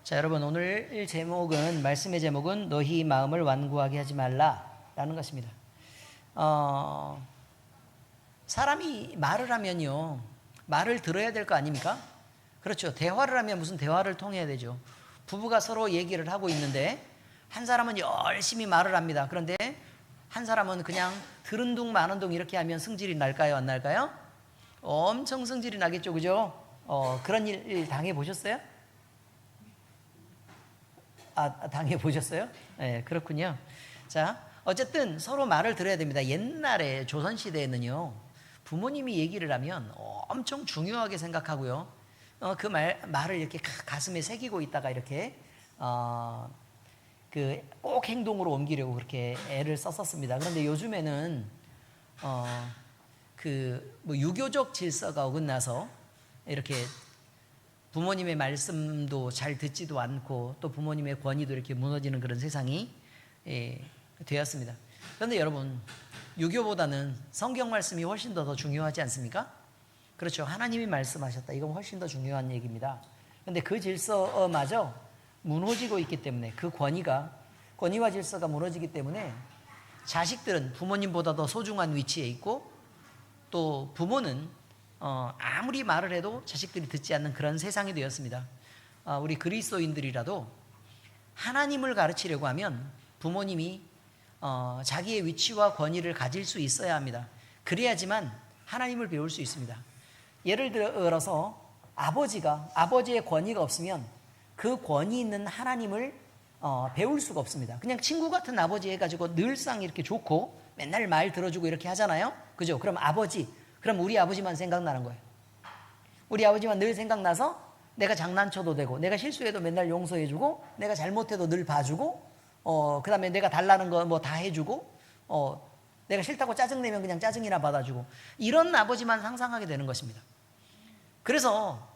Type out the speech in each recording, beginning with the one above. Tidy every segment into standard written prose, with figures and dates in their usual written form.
자, 여러분 오늘 제목은 말씀의 제목은 너희 마음을 완고하게 하지 말라라는 것입니다. 사람이 말을 하면요, 말을 들어야 될 거 아닙니까? 그렇죠. 대화를 하면 무슨 대화를 통해야 되죠. 부부가 서로 얘기를 하고 있는데 한 사람은 열심히 말을 합니다. 그런데 한 사람은 그냥 들은 둥 마는 둥 이렇게 하면 승질이 날까요, 안 날까요? 엄청 승질이 나겠죠, 그죠? 그런 일 당해 보셨어요? 당해 보셨어요? 네, 그렇군요. 자, 어쨌든 서로 말을 들어야 됩니다. 옛날에 조선시대에는요, 부모님이 얘기를 하면 엄청 중요하게 생각하고요. 그 말을 이렇게 가슴에 새기고 있다가 이렇게, 꼭 행동으로 옮기려고 그렇게 애를 썼었습니다. 그런데 요즘에는, 유교적 질서가 어긋나서 이렇게 부모님의 말씀도 잘 듣지도 않고 또 부모님의 권위도 이렇게 무너지는 그런 세상이 되었습니다. 그런데 여러분, 유교보다는 성경 말씀이 훨씬 더 중요하지 않습니까? 그렇죠. 하나님이 말씀하셨다. 이건 훨씬 더 중요한 얘기입니다. 그런데 그 질서마저 무너지고 있기 때문에, 그 권위와 질서가 무너지기 때문에 자식들은 부모님보다 더 소중한 위치에 있고, 또 부모는 아무리 말을 해도 자식들이 듣지 않는 그런 세상이 되었습니다. 우리 그리스도인들이라도 하나님을 가르치려고 하면 부모님이 자기의 위치와 권위를 가질 수 있어야 합니다. 그래야지만 하나님을 배울 수 있습니다. 예를 들어서 아버지의 권위가 없으면 그 권위 있는 하나님을 배울 수가 없습니다. 그냥 친구 같은 아버지 해가지고 늘상 이렇게 좋고 맨날 말 들어주고 이렇게 하잖아요. 그죠? 그럼 우리 아버지만 생각나는 거예요. 우리 아버지만 늘 생각나서 내가 장난쳐도 되고, 내가 실수해도 맨날 용서해주고, 내가 잘못해도 늘 봐주고, 그 다음에 내가 달라는 거 뭐 다 해주고, 내가 싫다고 짜증내면 그냥 짜증이나 받아주고, 이런 아버지만 상상하게 되는 것입니다. 그래서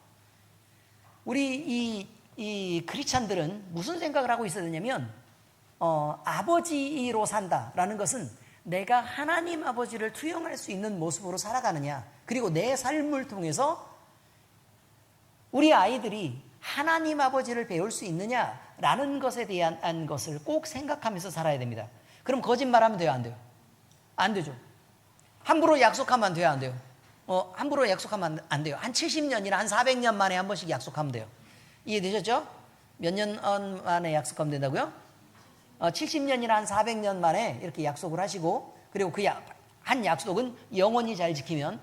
우리 이 크리스찬들은 무슨 생각을 하고 있어야 되냐면, 아버지로 산다라는 것은 내가 하나님 아버지를 투영할 수 있는 모습으로 살아가느냐, 그리고 내 삶을 통해서 우리 아이들이 하나님 아버지를 배울 수 있느냐라는 것에 대한 것을 꼭 생각하면서 살아야 됩니다. 그럼 거짓말하면 돼요, 안 돼요? 안 되죠. 함부로 약속하면 돼요, 안 돼요? 함부로 약속하면 안 돼요. 한 70년이나 한 400년 만에 한 번씩 약속하면 돼요. 이해되셨죠? 몇 년 만에 약속하면 된다고요? 70년이나 한 400년 만에 이렇게 약속을 하시고, 그리고 그 한 약속은 영원히 잘 지키면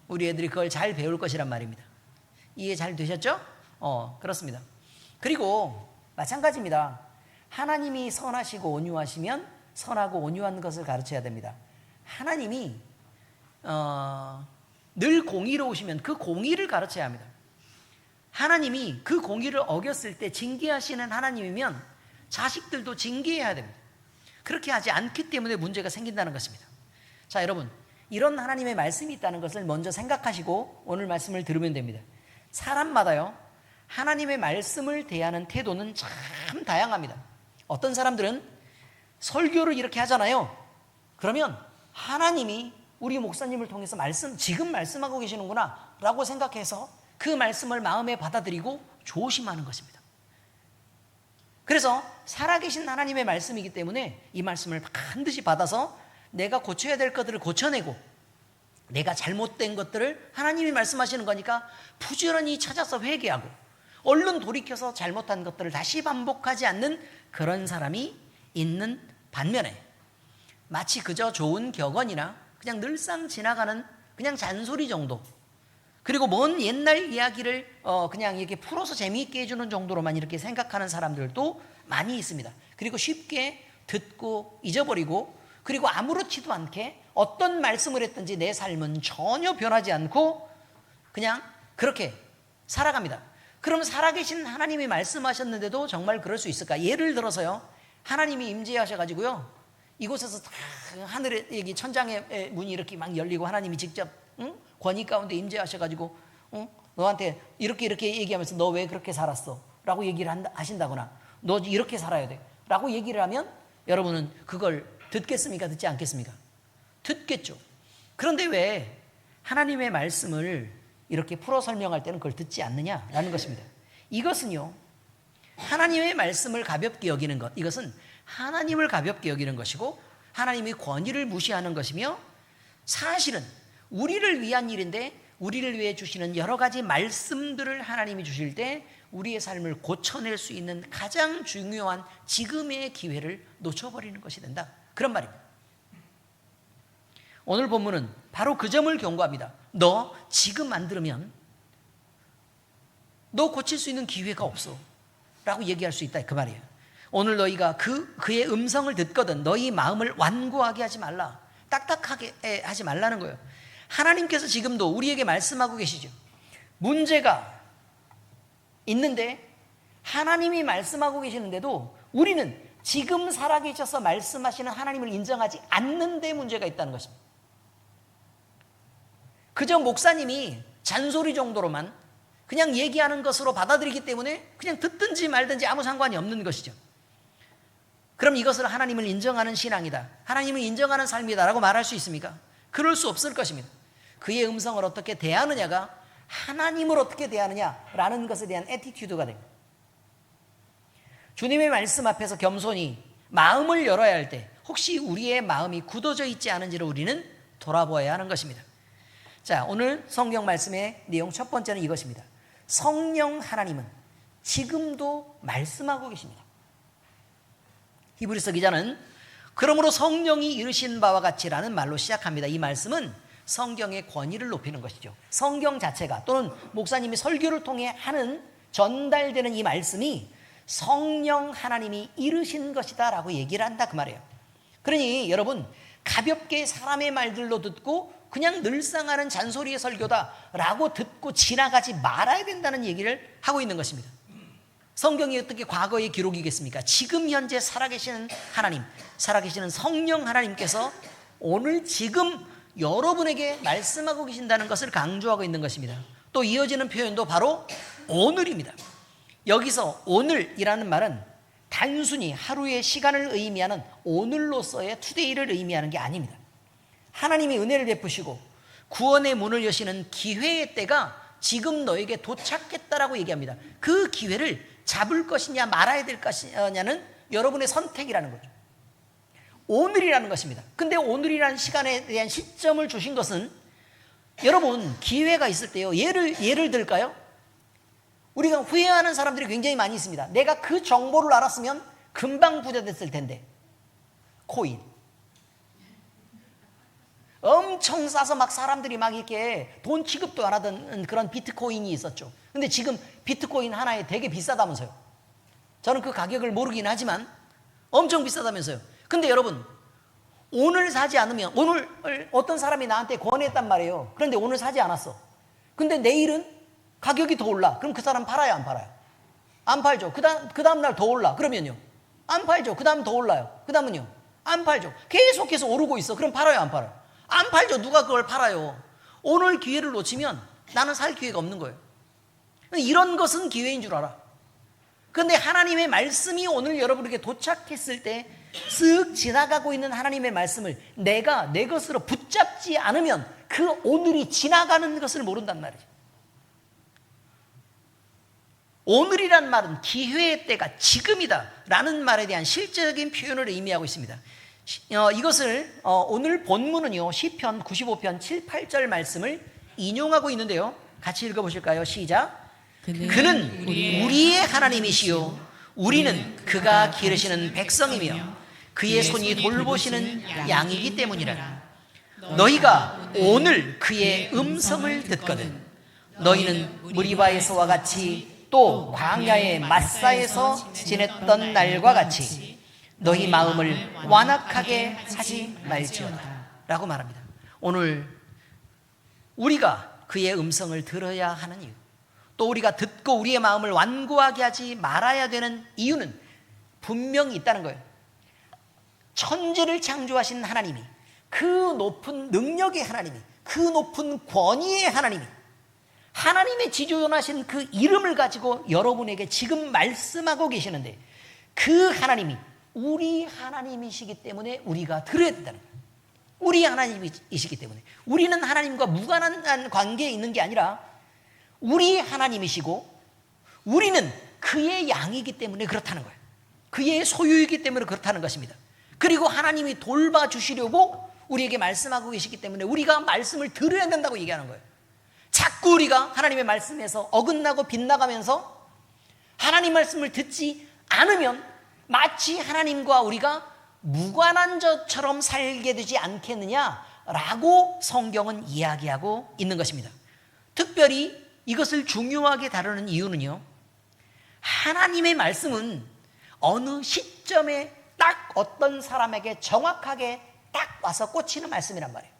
우리 애들이 그걸 잘 배울 것이란 말입니다. 이해 잘 되셨죠? 그렇습니다. 그리고 마찬가지입니다. 하나님이 선하시고 온유하시면 선하고 온유한 것을 가르쳐야 됩니다. 하나님이 늘 공의로우시면 그 공의를 가르쳐야 합니다. 하나님이 그 공의를 어겼을 때 징계하시는 하나님이면 자식들도 징계해야 됩니다. 그렇게 하지 않기 때문에 문제가 생긴다는 것입니다. 자, 여러분, 이런 하나님의 말씀이 있다는 것을 먼저 생각하시고 오늘 말씀을 들으면 됩니다. 사람마다요, 하나님의 말씀을 대하는 태도는 참 다양합니다. 어떤 사람들은 설교를 이렇게 하잖아요. 그러면 하나님이 우리 목사님을 통해서 지금 말씀하고 계시는구나 라고 생각해서 그 말씀을 마음에 받아들이고 조심하는 것입니다. 그래서 살아계신 하나님의 말씀이기 때문에 이 말씀을 반드시 받아서 내가 고쳐야 될 것들을 고쳐내고, 내가 잘못된 것들을 하나님이 말씀하시는 거니까 부지런히 찾아서 회개하고, 얼른 돌이켜서 잘못한 것들을 다시 반복하지 않는 그런 사람이 있는 반면에, 마치 그저 좋은 격언이나 그냥 늘상 지나가는 그냥 잔소리 정도, 그리고 먼 옛날 이야기를 그냥 이렇게 풀어서 재미있게 해주는 정도로만 이렇게 생각하는 사람들도 많이 있습니다. 그리고 쉽게 듣고 잊어버리고, 그리고 아무렇지도 않게 어떤 말씀을 했든지 내 삶은 전혀 변하지 않고 그냥 그렇게 살아갑니다. 그럼 살아계신 하나님이 말씀하셨는데도 정말 그럴 수 있을까? 예를 들어서요, 하나님이 임재하셔가지고요, 이곳에서 다 하늘의 여기 천장의 문이 이렇게 막 열리고 하나님이 직접 권위 가운데 임재하셔가지고 너한테 이렇게 얘기하면서 너 왜 그렇게 살았어? 라고 얘기를 하신다거나, 너 이렇게 살아야 돼 라고 얘기를 하면 여러분은 그걸 듣겠습니까? 듣지 않겠습니까? 듣겠죠. 그런데 왜 하나님의 말씀을 이렇게 풀어 설명할 때는 그걸 듣지 않느냐라는 것입니다. 이것은요, 하나님의 말씀을 가볍게 여기는 것, 이것은 하나님을 가볍게 여기는 것이고 하나님의 권위를 무시하는 것이며, 사실은 우리를 위한 일인데 우리를 위해 주시는 여러 가지 말씀들을 하나님이 주실 때 우리의 삶을 고쳐낼 수 있는 가장 중요한 지금의 기회를 놓쳐버리는 것이 된다, 그런 말입니다. 오늘 본문은 바로 그 점을 경고합니다. 너 지금 안 들으면 너 고칠 수 있는 기회가 없어 라고 얘기할 수 있다, 그 말이에요. 오늘 너희가 그의 음성을 듣거든 너희 마음을 완고하게 하지 말라, 딱딱하게 하지 말라는 거예요. 하나님께서 지금도 우리에게 말씀하고 계시죠. 문제가 있는데 하나님이 말씀하고 계시는데도 우리는 지금 살아계셔서 말씀하시는 하나님을 인정하지 않는 데 문제가 있다는 것입니다. 그저 목사님이 잔소리 정도로만 그냥 얘기하는 것으로 받아들이기 때문에 그냥 듣든지 말든지 아무 상관이 없는 것이죠. 그럼 이것을 하나님을 인정하는 신앙이다, 하나님을 인정하는 삶이다라고 말할 수 있습니까? 그럴 수 없을 것입니다. 그의 음성을 어떻게 대하느냐가 하나님을 어떻게 대하느냐라는 것에 대한 애티튜드가 됩니다. 주님의 말씀 앞에서 겸손히 마음을 열어야 할 때 혹시 우리의 마음이 굳어져 있지 않은지를 우리는 돌아보아야 하는 것입니다. 자, 오늘 성경 말씀의 내용 첫 번째는 이것입니다. 성령 하나님은 지금도 말씀하고 계십니다. 히브리서 기자는 그러므로 성령이 이르신 바와 같이라는 말로 시작합니다. 이 말씀은 성경의 권위를 높이는 것이죠. 성경 자체가 또는 목사님이 설교를 통해 하는 전달되는 이 말씀이 성령 하나님이 이르신 것이다 라고 얘기를 한다, 그 말이에요. 그러니 여러분, 가볍게 사람의 말들로 듣고 그냥 늘상하는 잔소리의 설교다 라고 듣고 지나가지 말아야 된다는 얘기를 하고 있는 것입니다. 성경이 어떻게 과거의 기록이겠습니까? 지금 현재 살아계시는 하나님, 살아계시는 성령 하나님께서 오늘 지금 여러분에게 말씀하고 계신다는 것을 강조하고 있는 것입니다. 또 이어지는 표현도 바로 오늘입니다. 여기서 오늘이라는 말은 단순히 하루의 시간을 의미하는 오늘로서의 투데이를 의미하는 게 아닙니다. 하나님이 은혜를 베푸시고 구원의 문을 여시는 기회의 때가 지금 너에게 도착했다라고 얘기합니다. 그 기회를 잡을 것이냐 말아야 될 것이냐는 여러분의 선택이라는 거죠. 오늘이라는 것입니다. 근데 오늘이라는 시간에 대한 시점을 주신 것은 여러분, 기회가 있을 때요, 예를 들까요? 우리가 후회하는 사람들이 굉장히 많이 있습니다. 내가 그 정보를 알았으면 금방 부자 됐을 텐데. 코인 엄청 싸서 막 사람들이 막 이렇게 돈 취급도 안 하던 그런 비트코인이 있었죠. 근데 지금 비트코인 하나에 되게 비싸다면서요. 저는 그 가격을 모르긴 하지만 엄청 비싸다면서요. 근데 여러분, 오늘 사지 않으면, 오늘 어떤 사람이 나한테 권했단 말이에요. 그런데 오늘 사지 않았어. 근데 내일은 가격이 더 올라. 그럼 그 사람 팔아요, 안 팔아요? 안 팔죠. 그 다음 날 더 올라. 그러면요, 안 팔죠. 그 다음 더 올라요. 그 다음은요, 안 팔죠. 계속해서 오르고 있어. 그럼 팔아요, 안 팔아요? 안 팔죠. 누가 그걸 팔아요? 오늘 기회를 놓치면 나는 살 기회가 없는 거예요. 이런 것은 기회인 줄 알아. 그런데 하나님의 말씀이 오늘 여러분에게 도착했을 때 쓱 지나가고 있는 하나님의 말씀을 내가 내 것으로 붙잡지 않으면 그 오늘이 지나가는 것을 모른단 말이죠. 오늘이란 말은 기회의 때가 지금이다 라는 말에 대한 실제적인 표현을 의미하고 있습니다. 이것을 오늘 본문은요, 시편 95편 7, 8절 말씀을 인용하고 있는데요, 같이 읽어보실까요? 시작. 그는 우리의 하나님이시요 우리는 그가 기르시는 백성이며 그의 손이 돌보시는 양이기 때문이라. 너희가 오늘 그의 음성을 듣거든 너희는 무리바에서와 같이 또 광야의 마사에서 지냈던 날과 같이 너희 마음을 완악하게 하지 말지어다 라고 말합니다. 오늘 우리가 그의 음성을 들어야 하는 이유, 또 우리가 듣고 우리의 마음을 완고하게 하지 말아야 되는 이유는 분명히 있다는 거예요. 천지를 창조하신 하나님이, 그 높은 능력의 하나님이, 그 높은 권위의 하나님이, 하나님의 지존하신 그 이름을 가지고 여러분에게 지금 말씀하고 계시는데, 그 하나님이 우리 하나님이시기 때문에 우리가 들어야 된다는 거예요. 우리 하나님이시기 때문에 우리는 하나님과 무관한 관계에 있는 게 아니라 우리 하나님이시고 우리는 그의 양이기 때문에 그렇다는 거예요. 그의 소유이기 때문에 그렇다는 것입니다. 그리고 하나님이 돌봐주시려고 우리에게 말씀하고 계시기 때문에 우리가 말씀을 들어야 된다고 얘기하는 거예요. 자꾸 우리가 하나님의 말씀에서 어긋나고 빗나가면서 하나님 말씀을 듣지 않으면 마치 하나님과 우리가 무관한 자처럼 살게 되지 않겠느냐라고 성경은 이야기하고 있는 것입니다. 특별히 이것을 중요하게 다루는 이유는요, 하나님의 말씀은 어느 시점에 딱 어떤 사람에게 정확하게 딱 와서 꽂히는 말씀이란 말이에요.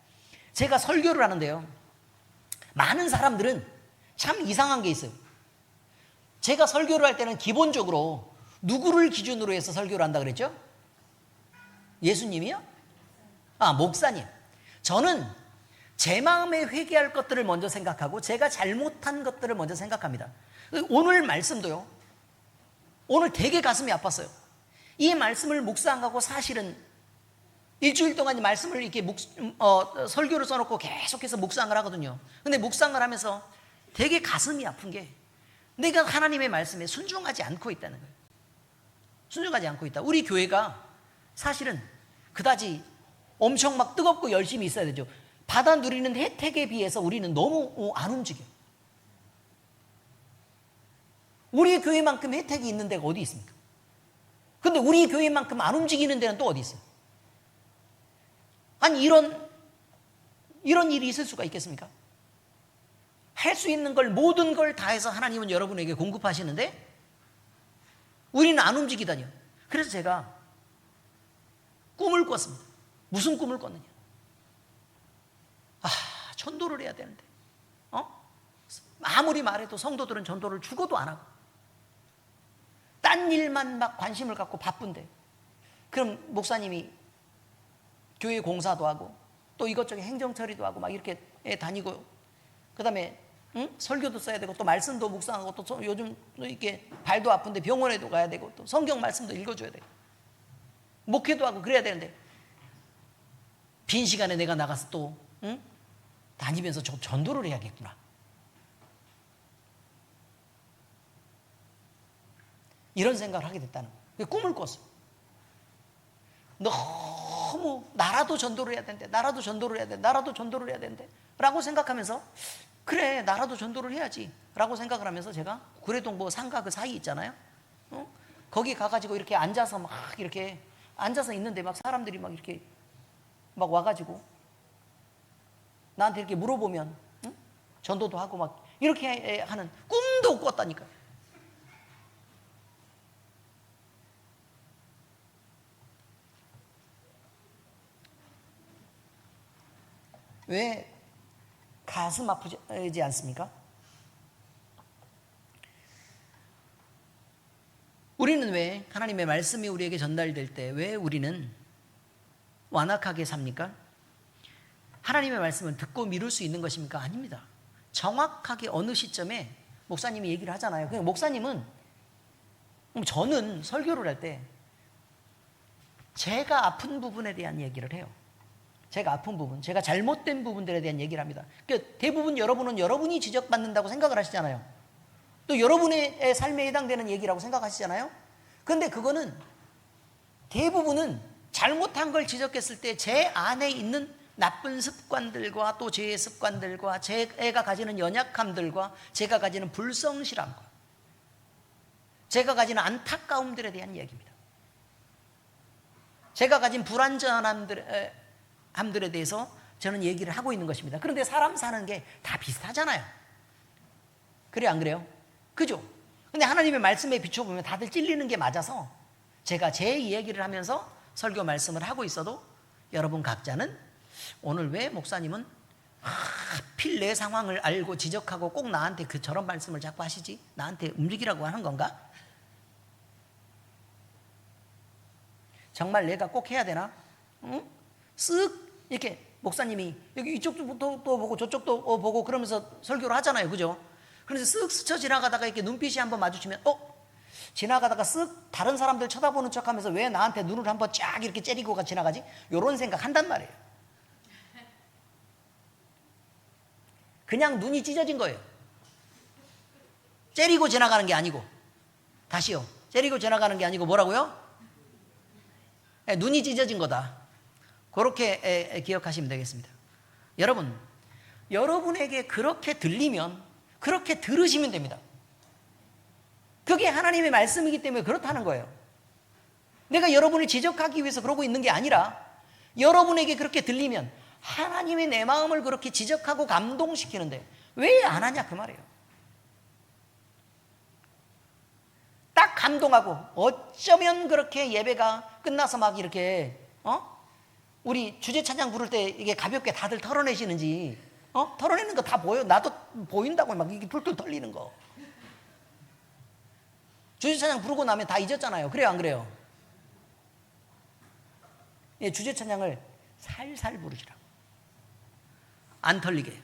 제가 설교를 하는데요, 많은 사람들은 참 이상한 게 있어요. 제가 설교를 할 때는 기본적으로 누구를 기준으로 해서 설교를 한다 그랬죠? 예수님이요? 목사님. 저는 제 마음에 회개할 것들을 먼저 생각하고 제가 잘못한 것들을 먼저 생각합니다. 오늘 말씀도요, 오늘 되게 가슴이 아팠어요. 이 말씀을 묵상하고 사실은 일주일 동안 이 말씀을 이렇게 설교를 써놓고 계속해서 묵상을 하거든요. 근데 묵상을 하면서 되게 가슴이 아픈 게 내가 하나님의 말씀에 순종하지 않고 있다는 거예요. 순종하지 않고 있다. 우리 교회가 사실은 그다지 엄청 막 뜨겁고 열심히 있어야 되죠. 받아 누리는 혜택에 비해서 우리는 너무 안 움직여요. 우리 교회만큼 혜택이 있는 데가 어디 있습니까? 근데 우리 교회만큼 안 움직이는 데는 또 어디 있어요? 아니 이런 일이 있을 수가 있겠습니까? 할 수 있는 걸 모든 걸 다해서 하나님은 여러분에게 공급하시는데 우리는 안 움직이다니요. 그래서 제가 꿈을 꿨습니다. 무슨 꿈을 꿨느냐? 전도를 해야 되는데 아무리 말해도 성도들은 전도를 죽어도 안 하고 딴 일만 막 관심을 갖고 바쁜데, 그럼 목사님이 교회 공사도 하고 또 이것저것 행정 처리도 하고 막 이렇게 다니고, 그 다음에 설교도 써야 되고 또 말씀도 묵상하고 또 요즘 이렇게 발도 아픈데 병원에도 가야 되고 또 성경 말씀도 읽어줘야 되고 목회도 하고 그래야 되는데, 빈 시간에 내가 나가서 또 다니면서 저 전도를 해야겠구나. 이런 생각을 하게 됐다는 거예요. 꿈을 꿨어요. 너무 나라도 전도를 해야 되는데, 나라도 전도를 해야 되는데, 나라도 전도를 해야 되는데 라고 생각하면서, 그래 나라도 전도를 해야지 라고 생각을 하면서 제가 구례동 뭐 상가 그 사이 있잖아요. 거기 가가지고 이렇게 앉아서 막 이렇게 앉아서 있는데 막 사람들이 막 이렇게 막 와가지고 나한테 이렇게 물어보면 전도도 하고 막 이렇게 하는 꿈도 꿨다니까요. 왜 가슴 아프지 않습니까? 우리는 왜 하나님의 말씀이 우리에게 전달될 때 왜 우리는 완악하게 삽니까? 하나님의 말씀을 듣고 미룰 수 있는 것입니까? 아닙니다. 정확하게 어느 시점에 목사님이 얘기를 하잖아요. 그냥 목사님은, 저는 설교를 할 때 제가 아픈 부분에 대한 얘기를 해요. 제가 아픈 부분, 제가 잘못된 부분들에 대한 얘기를 합니다. 그러니까 대부분 여러분은 여러분이 지적받는다고 생각을 하시잖아요. 또 여러분의 삶에 해당되는 얘기라고 생각하시잖아요. 그런데 그거는 대부분은 잘못한 걸 지적했을 때 제 안에 있는 나쁜 습관들과 또 제 습관들과 제가 가지는 연약함들과 제가 가지는 불성실함과 제가 가지는 안타까움들에 대한 얘기입니다. 제가 가진 불완전함들에 대해서 저는 얘기를 하고 있는 것입니다. 그런데 사람 사는 게 다 비슷하잖아요. 그래요, 안 그래요? 그죠? 근데 하나님의 말씀에 비춰보면 다들 찔리는 게 맞아서 제가 제 이야기를 하면서 설교 말씀을 하고 있어도 여러분 각자는 오늘 왜 목사님은 하필 내 상황을 알고 지적하고 꼭 나한테 저런 말씀을 자꾸 하시지? 나한테 움직이라고 하는 건가? 정말 내가 꼭 해야 되나? 쓱 이렇게 목사님이 여기 이쪽도 또 보고 저쪽도 보고 그러면서 설교를 하잖아요. 그죠? 그래서 쓱 스쳐 지나가다가 이렇게 눈빛이 한번 마주치면 지나가다가 쓱 다른 사람들 쳐다보는 척하면서 왜 나한테 눈을 한번 쫙 이렇게 째리고 지나가지? 이런 생각 한단 말이에요. 그냥 눈이 찢어진 거예요. 째리고 지나가는 게 아니고 다시요. 때리고 지나가는 게 아니고 뭐라고요? 눈이 찢어진 거다. 그렇게 기억하시면 되겠습니다. 여러분, 여러분에게 그렇게 들리면 그렇게 들으시면 됩니다. 그게 하나님의 말씀이기 때문에 그렇다는 거예요. 내가 여러분을 지적하기 위해서 그러고 있는 게 아니라 여러분에게 그렇게 들리면 하나님의 내 마음을 그렇게 지적하고 감동시키는데 왜 안 하냐 그 말이에요. 딱 감동하고 어쩌면 그렇게 예배가 끝나서 막 이렇게 우리 주제 찬양 부를 때 이게 가볍게 다들 털어내시는지 털어내는 거 다 보여. 나도 보인다고 막 이게 툴툴 털리는 거. 주제 찬양 부르고 나면 다 잊었잖아요. 그래요 안 그래요? 예, 주제 찬양을 살살 부르시라고. 안 털리게.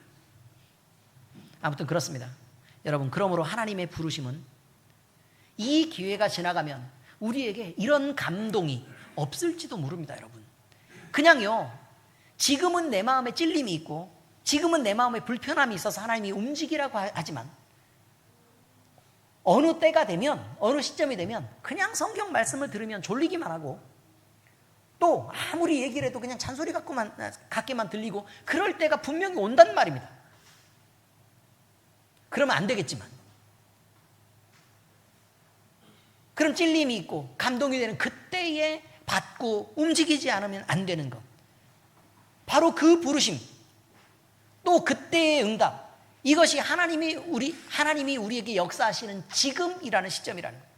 아무튼 그렇습니다. 여러분, 그러므로 하나님의 부르심은 이 기회가 지나가면 우리에게 이런 감동이 없을지도 모릅니다. 여러분, 그냥요, 지금은 내 마음에 찔림이 있고 지금은 내 마음에 불편함이 있어서 하나님이 움직이라고 하지만 어느 때가 되면, 어느 시점이 되면 그냥 성경 말씀을 들으면 졸리기만 하고 또 아무리 얘기를 해도 그냥 잔소리 같게만 들리고 그럴 때가 분명히 온단 말입니다. 그러면 안 되겠지만, 그런 찔림이 있고 감동이 되는 그때에 받고 움직이지 않으면 안 되는 것, 바로 그 부르심, 또 그때의 응답, 이것이 하나님이 우리에게 역사하시는 지금이라는 시점이라는 거예요.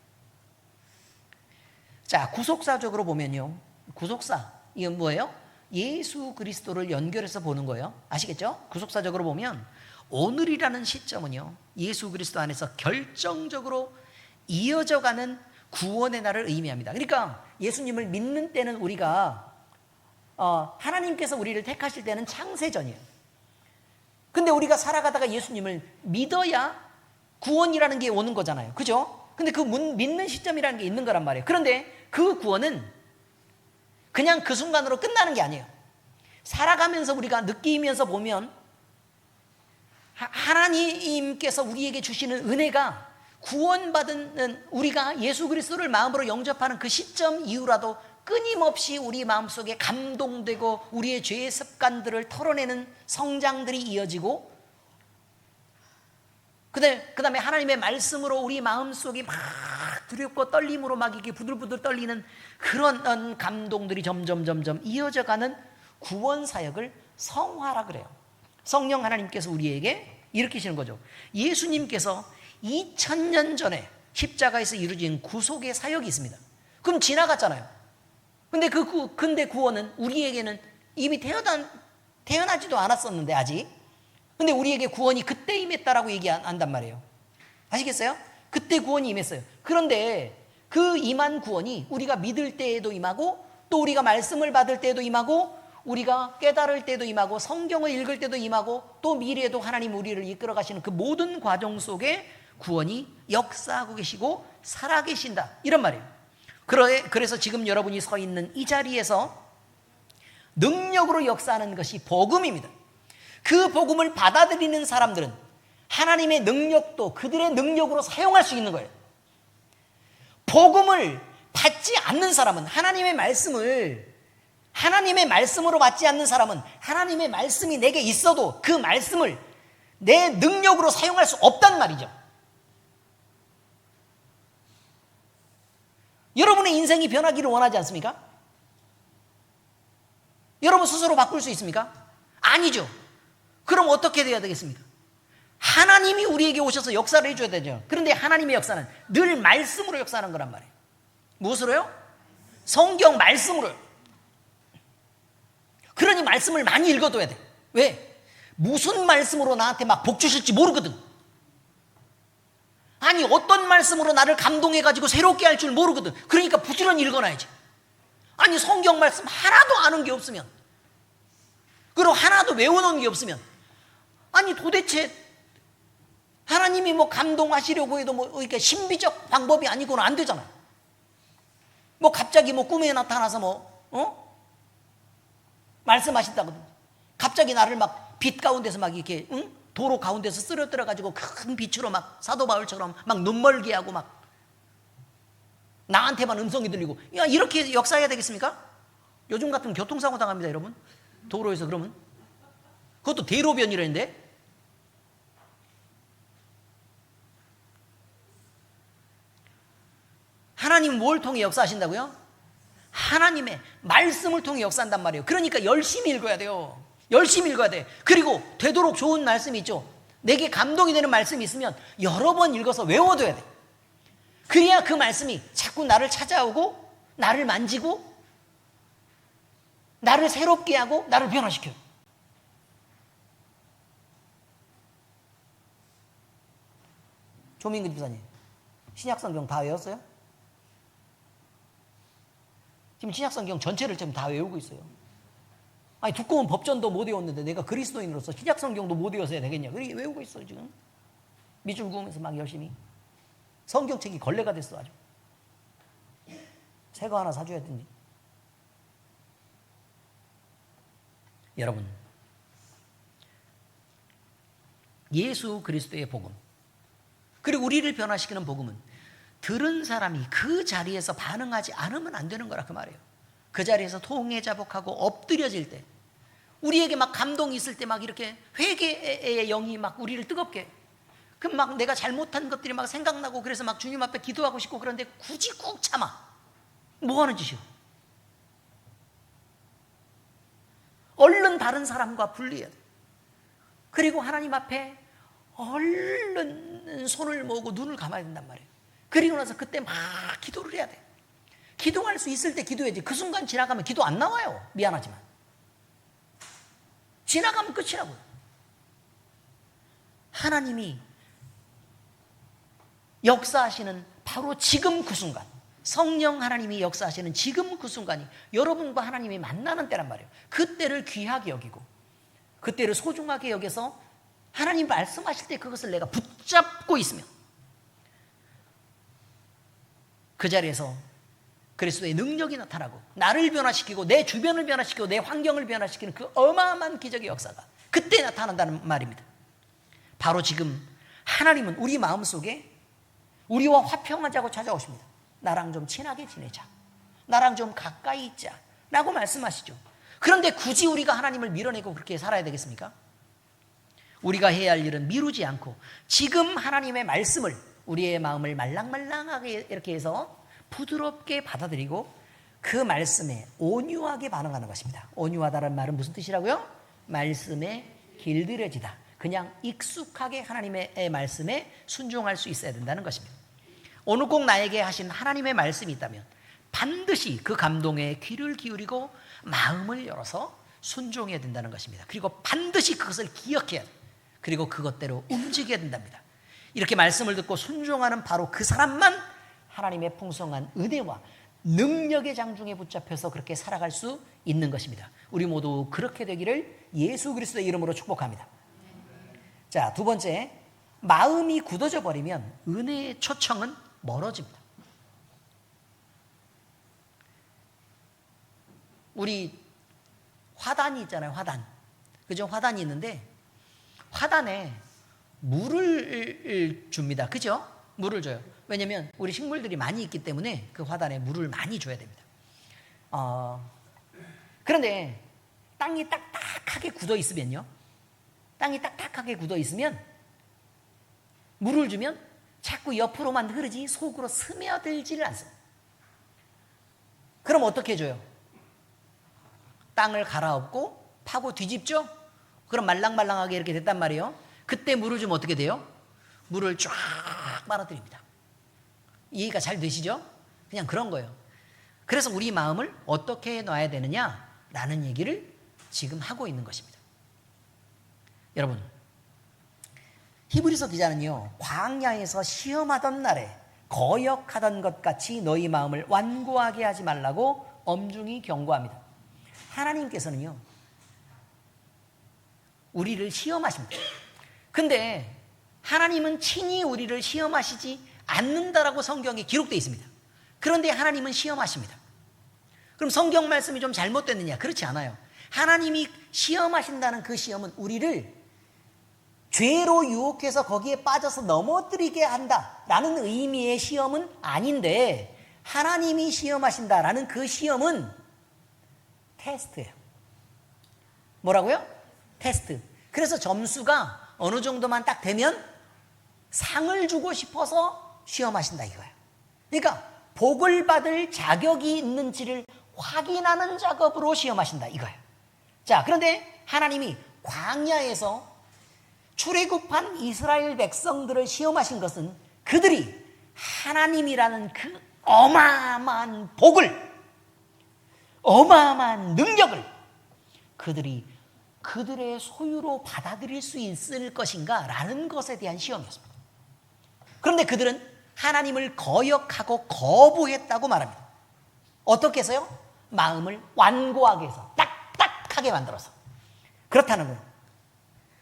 자, 구속사적으로 보면요, 구속사, 이건 뭐예요? 예수 그리스도를 연결해서 보는 거예요. 아시겠죠? 구속사적으로 보면 오늘이라는 시점은요, 예수 그리스도 안에서 결정적으로 이어져가는 구원의 날을 의미합니다. 그러니까 예수님을 믿는 때는 우리가 하나님께서 우리를 택하실 때는 창세전이에요. 근데 우리가 살아가다가 예수님을 믿어야 구원이라는 게 오는 거잖아요. 그죠? 근데 그 믿는 시점이라는 게 있는 거란 말이에요. 그런데 그 구원은 그냥 그 순간으로 끝나는 게 아니에요. 살아가면서 우리가 느끼면서 보면 하나님께서 우리에게 주시는 은혜가 구원받은 우리가 예수 그리스도를 마음으로 영접하는 그 시점 이후라도 끊임없이 우리 마음속에 감동되고 우리의 죄의 습관들을 털어내는 성장들이 이어지고, 그 다음에 하나님의 말씀으로 우리 마음속이 막 두렵고 떨림으로 막 이렇게 부들부들 떨리는 그런 감동들이 점점 이어져가는 구원 사역을 성화라 그래요. 성령 하나님께서 우리에게 일으키시는 거죠. 예수님께서 2000년 전에 십자가에서 이루어진 구속의 사역이 있습니다. 그럼 지나갔잖아요. 근데 구원은 우리에게는 이미 태어나지도 않았었는데 아직. 근데 우리에게 구원이 그때 임했다라고 얘기한단 말이에요. 아시겠어요? 그때 구원이 임했어요. 그런데 그 임한 구원이 우리가 믿을 때에도 임하고, 또 우리가 말씀을 받을 때에도 임하고, 우리가 깨달을 때도 임하고, 성경을 읽을 때도 임하고, 또 미래에도 하나님 우리를 이끌어 가시는 그 모든 과정 속에 구원이 역사하고 계시고 살아계신다, 이런 말이에요. 그래서 지금 여러분이 서 있는 이 자리에서 능력으로 역사하는 것이 복음입니다. 그 복음을 받아들이는 사람들은 하나님의 능력도 그들의 능력으로 사용할 수 있는 거예요. 복음을 받지 않는 사람은, 하나님의 말씀으로 받지 않는 사람은 하나님의 말씀이 내게 있어도 그 말씀을 내 능력으로 사용할 수 없단 말이죠. 여러분의 인생이 변하기를 원하지 않습니까? 여러분 스스로 바꿀 수 있습니까? 아니죠. 그럼 어떻게 돼야 되겠습니까? 하나님이 우리에게 오셔서 역사를 해줘야 되죠. 그런데 하나님의 역사는 늘 말씀으로 역사하는 거란 말이에요. 무엇으로요? 성경 말씀으로요. 그러니 말씀을 많이 읽어둬야 돼. 왜? 무슨 말씀으로 나한테 막 복 주실지 모르거든. 아니, 어떤 말씀으로 나를 감동해가지고 새롭게 할 줄 모르거든. 그러니까 부지런히 읽어놔야지. 아니, 성경 말씀 하나도 아는 게 없으면, 그리고 하나도 외워놓은 게 없으면, 아니 도대체 하나님이 뭐 감동하시려고 해도 뭐 이렇게 신비적 방법이 아니고는 안 되잖아요. 뭐 갑자기 뭐 꿈에 나타나서 말씀하신다거든. 갑자기 나를 막 빛 가운데서 막 이렇게 도로 가운데서 쓰러뜨려 가지고 큰 빛으로 막 사도 바울처럼 막 눈멀게 하고 막 나한테만 음성이 들리고, 야, 이렇게 역사해야 되겠습니까? 요즘 같은 교통사고 당합니다, 여러분. 도로에서 그러면. 그것도 대로변이라는데. 하나님은 뭘 통해 역사하신다고요? 하나님의 말씀을 통해 역사한단 말이에요. 그러니까 열심히 읽어야 돼요. 열심히 읽어야 돼. 그리고 되도록 좋은 말씀이 있죠. 내게 감동이 되는 말씀이 있으면 여러 번 읽어서 외워둬야 돼. 그래야 그 말씀이 자꾸 나를 찾아오고 나를 만지고 나를 새롭게 하고 나를 변화시켜요. 조민근 집사님, 신약성경 다 외웠어요? 지금 신약성경 전체를 지금 다 외우고 있어요. 아니, 두꺼운 법전도 못 외웠는데 내가 그리스도인으로서 신약성경도 못 외워서야 되겠냐? 그렇게 외우고 있어요, 지금. 밑줄 그으면서 막 열심히. 성경책이 걸레가 됐어, 아주. 새 거 하나 사줘야 되니. 여러분, 예수 그리스도의 복음, 그리고 우리를 변화시키는 복음은 들은 사람이 그 자리에서 반응하지 않으면 안 되는 거라, 그 말이에요. 그 자리에서 통회자복하고 엎드려질 때, 우리에게 막 감동이 있을 때 막 이렇게 회개의 영이 막 우리를 뜨겁게, 그럼 막 내가 잘못한 것들이 막 생각나고, 그래서 막 주님 앞에 기도하고 싶고, 그런데 굳이 꾹 참아. 뭐 하는 짓이요? 얼른 다른 사람과 분리해야 돼. 그리고 하나님 앞에 얼른 손을 모으고 눈을 감아야 된단 말이에요. 그리고 나서 그때 막 기도를 해야 돼. 기도할 수 있을 때 기도해야지. 그 순간 지나가면 기도 안 나와요. 미안하지만. 지나가면 끝이라고요. 하나님이 역사하시는 바로 지금 그 순간, 성령 하나님이 역사하시는 지금 그 순간이 여러분과 하나님이 만나는 때란 말이에요. 그때를 귀하게 여기고, 그때를 소중하게 여겨서 하나님 말씀하실 때 그것을 내가 붙잡고 있으면, 그 자리에서 그리스도의 능력이 나타나고 나를 변화시키고 내 주변을 변화시키고 내 환경을 변화시키는 그 어마어마한 기적의 역사가 그때 나타난다는 말입니다. 바로 지금 하나님은 우리 마음속에 우리와 화평하자고 찾아오십니다. 나랑 좀 친하게 지내자, 나랑 좀 가까이 있자 라고 말씀하시죠. 그런데 굳이 우리가 하나님을 밀어내고 그렇게 살아야 되겠습니까? 우리가 해야 할 일은 미루지 않고 지금 하나님의 말씀을, 우리의 마음을 말랑말랑하게 이렇게 해서 부드럽게 받아들이고 그 말씀에 온유하게 반응하는 것입니다. 온유하다는 말은 무슨 뜻이라고요? 말씀에 길들여지다. 그냥 익숙하게 하나님의 말씀에 순종할 수 있어야 된다는 것입니다. 오늘 꼭 나에게 하신 하나님의 말씀이 있다면 반드시 그 감동에 귀를 기울이고 마음을 열어서 순종해야 된다는 것입니다. 그리고 반드시 그것을 기억해야 돼요. 그리고 그것대로 움직여야 된답니다. 이렇게 말씀을 듣고 순종하는 바로 그 사람만 하나님의 풍성한 은혜와 능력의 장중에 붙잡혀서 그렇게 살아갈 수 있는 것입니다. 우리 모두 그렇게 되기를 예수 그리스도의 이름으로 축복합니다. 자, 두 번째, 마음이 굳어져 버리면 은혜의 초청은 멀어집니다. 우리 화단이 있잖아요, 화단. 그죠? 화단이 있는데 화단에 물을 줍니다. 그죠? 물을 줘요. 왜냐면 우리 식물들이 많이 있기 때문에 그 화단에 물을 많이 줘야 됩니다. 그런데 땅이 딱딱하게 굳어 있으면요, 땅이 딱딱하게 굳어 있으면 물을 주면 자꾸 옆으로만 흐르지 속으로 스며들지를 않습니다. 그럼 어떻게 해줘요? 땅을 갈아엎고 파고 뒤집죠? 그럼 말랑말랑하게 이렇게 됐단 말이에요. 그때 물을 주면 어떻게 돼요? 물을 쫙 빨아들입니다. 이해가 잘 되시죠? 그냥 그런 거예요. 그래서 우리 마음을 어떻게 놔야 되느냐라는 얘기를 지금 하고 있는 것입니다. 여러분, 히브리서 기자는요, 광야에서 시험하던 날에 거역하던 것 같이 너희 마음을 완고하게 하지 말라고 엄중히 경고합니다. 하나님께서는요, 우리를 시험하십니다. 근데 하나님은 친히 우리를 시험하시지 않는다라고 성경에 기록되어 있습니다. 그런데 하나님은 시험하십니다. 그럼 성경 말씀이 좀 잘못됐느냐? 그렇지 않아요. 하나님이 시험하신다는 그 시험은 우리를 죄로 유혹해서 거기에 빠져서 넘어뜨리게 한다라는 의미의 시험은 아닌데, 하나님이 시험하신다라는 그 시험은 테스트예요. 뭐라고요? 테스트. 그래서 점수가 어느 정도만 딱 되면 상을 주고 싶어서 시험하신다 이거예요. 그러니까 복을 받을 자격이 있는지를 확인하는 작업으로 시험하신다 이거예요. 자, 그런데 하나님이 광야에서 출애굽한 이스라엘 백성들을 시험하신 것은 그들이 하나님이라는 그 어마어마한 복을, 어마어마한 능력을 그들이 그들의 소유로 받아들일 수 있을 것인가 라는 것에 대한 시험이었습니다. 그런데 그들은 하나님을 거역하고 거부했다고 말합니다. 어떻게 해서요? 마음을 완고하게 해서, 딱딱하게 만들어서. 그렇다는 거예요.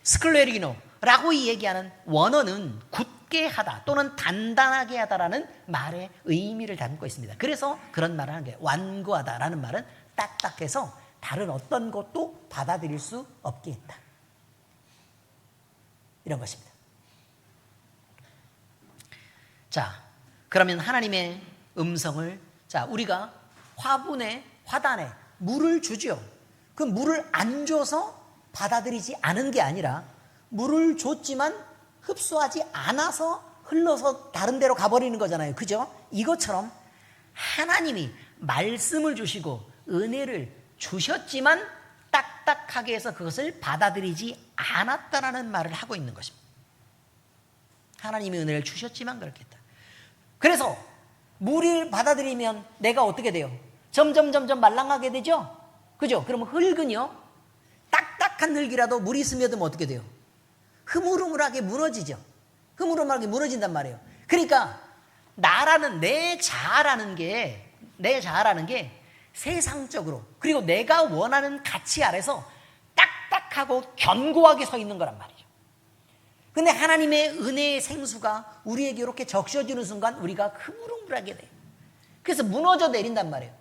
스클레리노라고 얘기하는 원어는 굳게 하다 또는 단단하게 하다라는 말의 의미를 담고 있습니다. 그래서 그런 말을 하는 거예요. 완고하다라는 말은 딱딱해서 다른 어떤 것도 받아들일 수 없게 했다, 이런 것입니다. 자, 그러면 하나님의 음성을, 자, 우리가 화단에 물을 주죠. 그 물을 안 줘서 받아들이지 않은 게 아니라 물을 줬지만 흡수하지 않아서 흘러서 다른 데로 가버리는 거잖아요. 그죠? 이것처럼 하나님이 말씀을 주시고 은혜를 주셨지만 딱딱하게 해서 그것을 받아들이지 않았다라는 말을 하고 있는 것입니다. 하나님이 은혜를 주셨지만 그렇게 했다. 그래서 물을 받아들이면 내가 어떻게 돼요? 점점 말랑하게 되죠? 그죠? 그러면 흙은요, 딱딱한 흙이라도 물이 스며들면 어떻게 돼요? 흐물흐물하게 무너지죠. 흐물흐물하게 무너진단 말이에요. 그러니까 나라는, 내 자아라는 게 세상적으로, 그리고 내가 원하는 가치 아래서 딱딱하고 견고하게 서 있는 거란 말이죠. 근데 하나님의 은혜의 생수가 우리에게 이렇게 적셔지는 순간 우리가 흐물흐물하게 돼요. 그래서 무너져 내린단 말이에요.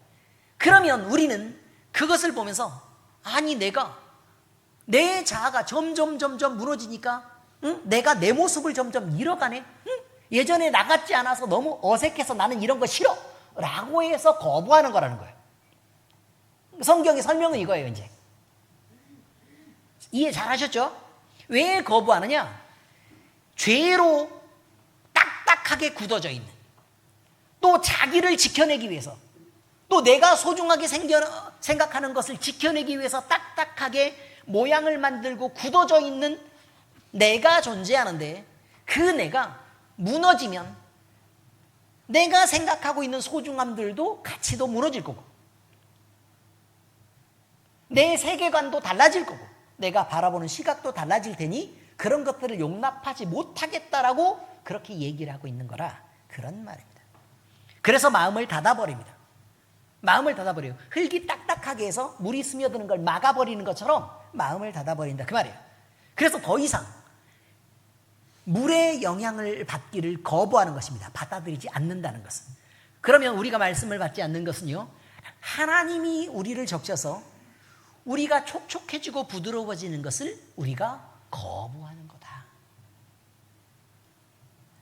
그러면 우리는 그것을 보면서, 아니 내 자아가 점점 무너지니까, 내가 내 모습을 점점 잃어가네. 예전에 나 같지 않아서 너무 어색해서 나는 이런 거 싫어 라고 해서 거부하는 거라는 거예요. 성경의 설명은 이거예요. 이제 이해 잘 하셨죠? 왜 거부하느냐? 죄로 딱딱하게 굳어져 있는, 또 자기를 지켜내기 위해서, 또 내가 소중하게 생각하는 것을 지켜내기 위해서 딱딱하게 모양을 만들고 굳어져 있는 내가 존재하는데, 그 내가 무너지면 내가 생각하고 있는 소중함들도 가치도 무너질 거고, 내 세계관도 달라질 거고, 내가 바라보는 시각도 달라질 테니 그런 것들을 용납하지 못하겠다라고 그렇게 얘기를 하고 있는 거라, 그런 말입니다. 그래서 마음을 닫아버립니다. 마음을 닫아버려요. 흙이 딱딱하게 해서 물이 스며드는 걸 막아버리는 것처럼 마음을 닫아버린다, 그 말이에요. 그래서 더 이상 물의 영향을 받기를 거부하는 것입니다. 받아들이지 않는다는 것은. 그러면 우리가 말씀을 받지 않는 것은요, 하나님이 우리를 적셔서 우리가 촉촉해지고 부드러워지는 것을 우리가 거부하는 거다,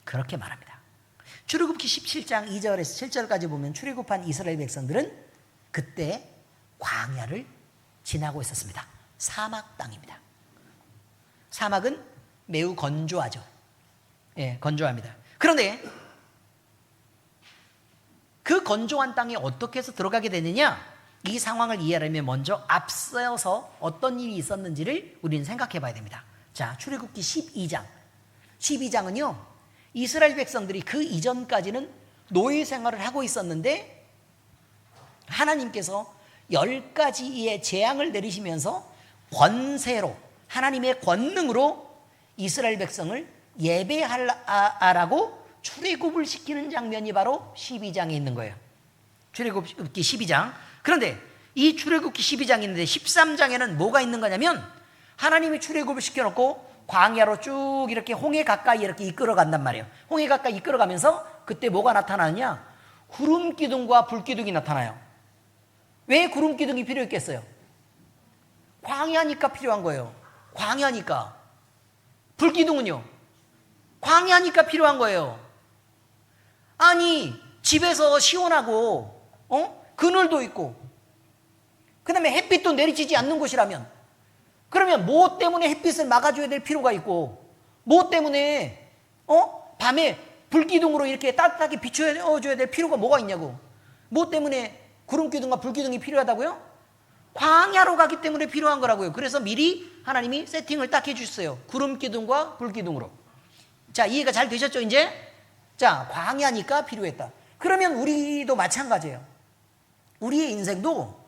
그렇게 말합니다. 출애굽기 17장 2절에서 7절까지 보면 출애굽한 이스라엘 백성들은 그때 광야를 지나고 있었습니다. 사막 땅입니다. 사막은 매우 건조하죠. 예, 건조합니다. 그런데 그 건조한 땅에 어떻게 해서 들어가게 되느냐? 이 상황을 이해하려면 먼저 앞서서 어떤 일이 있었는지를 우리는 생각해 봐야 됩니다. 자, 출애굽기 12장은요, 이스라엘 백성들이 그 이전까지는 노예 생활을 하고 있었는데 하나님께서 10가지의 재앙을 내리시면서 권세로, 하나님의 권능으로 이스라엘 백성을 예배하라고 출애굽을 시키는 장면이 바로 12장에 있는 거예요. 출애굽기 12장. 그런데 이 출애굽기 12장이 있는데 13장에는 뭐가 있는 거냐면, 하나님이 출애굽을 시켜놓고 광야로 쭉 이렇게 홍해 가까이 이렇게 이끌어 간단 말이에요. 홍해 가까이 이끌어 가면서 그때 뭐가 나타나느냐? 구름 기둥과 불 기둥이 나타나요. 왜 구름 기둥이 필요했겠어요? 광야니까 필요한 거예요. 광야니까. 불 기둥은요? 광야니까 필요한 거예요. 아니, 집에서 시원하고 그늘도 있고 그 다음에 햇빛도 내리치지 않는 곳이라면, 그러면 뭐 때문에 햇빛을 막아줘야 될 필요가 있고, 뭐 때문에 밤에 불기둥으로 이렇게 따뜻하게 비춰줘야 될 필요가 뭐가 있냐고. 뭐 때문에 구름기둥과 불기둥이 필요하다고요? 광야로 가기 때문에 필요한 거라고요. 그래서 미리 하나님이 세팅을 딱 해주셨어요. 구름기둥과 불기둥으로. 자, 이해가 잘 되셨죠 이제? 자, 광야니까 필요했다. 그러면 우리도 마찬가지예요. 우리의 인생도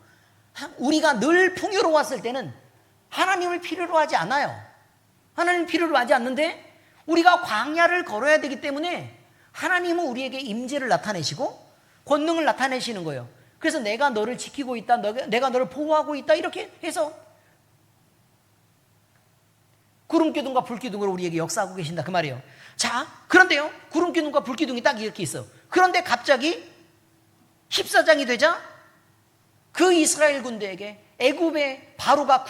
우리가 늘 풍요로웠을 때는 하나님을 필요로 하지 않아요. 하나님을 필요로 하지 않는데 우리가 광야를 걸어야 되기 때문에 하나님은 우리에게 임재를 나타내시고 권능을 나타내시는 거예요. 그래서 내가 너를 지키고 있다, 내가 너를 보호하고 있다, 이렇게 해서 구름기둥과 불기둥으로 우리에게 역사하고 계신다 그 말이에요. 자, 그런데요, 구름기둥과 불기둥이 딱 이렇게 있어요. 그런데 갑자기 14장이 되자 그 이스라엘 군대에게 애굽의 바로가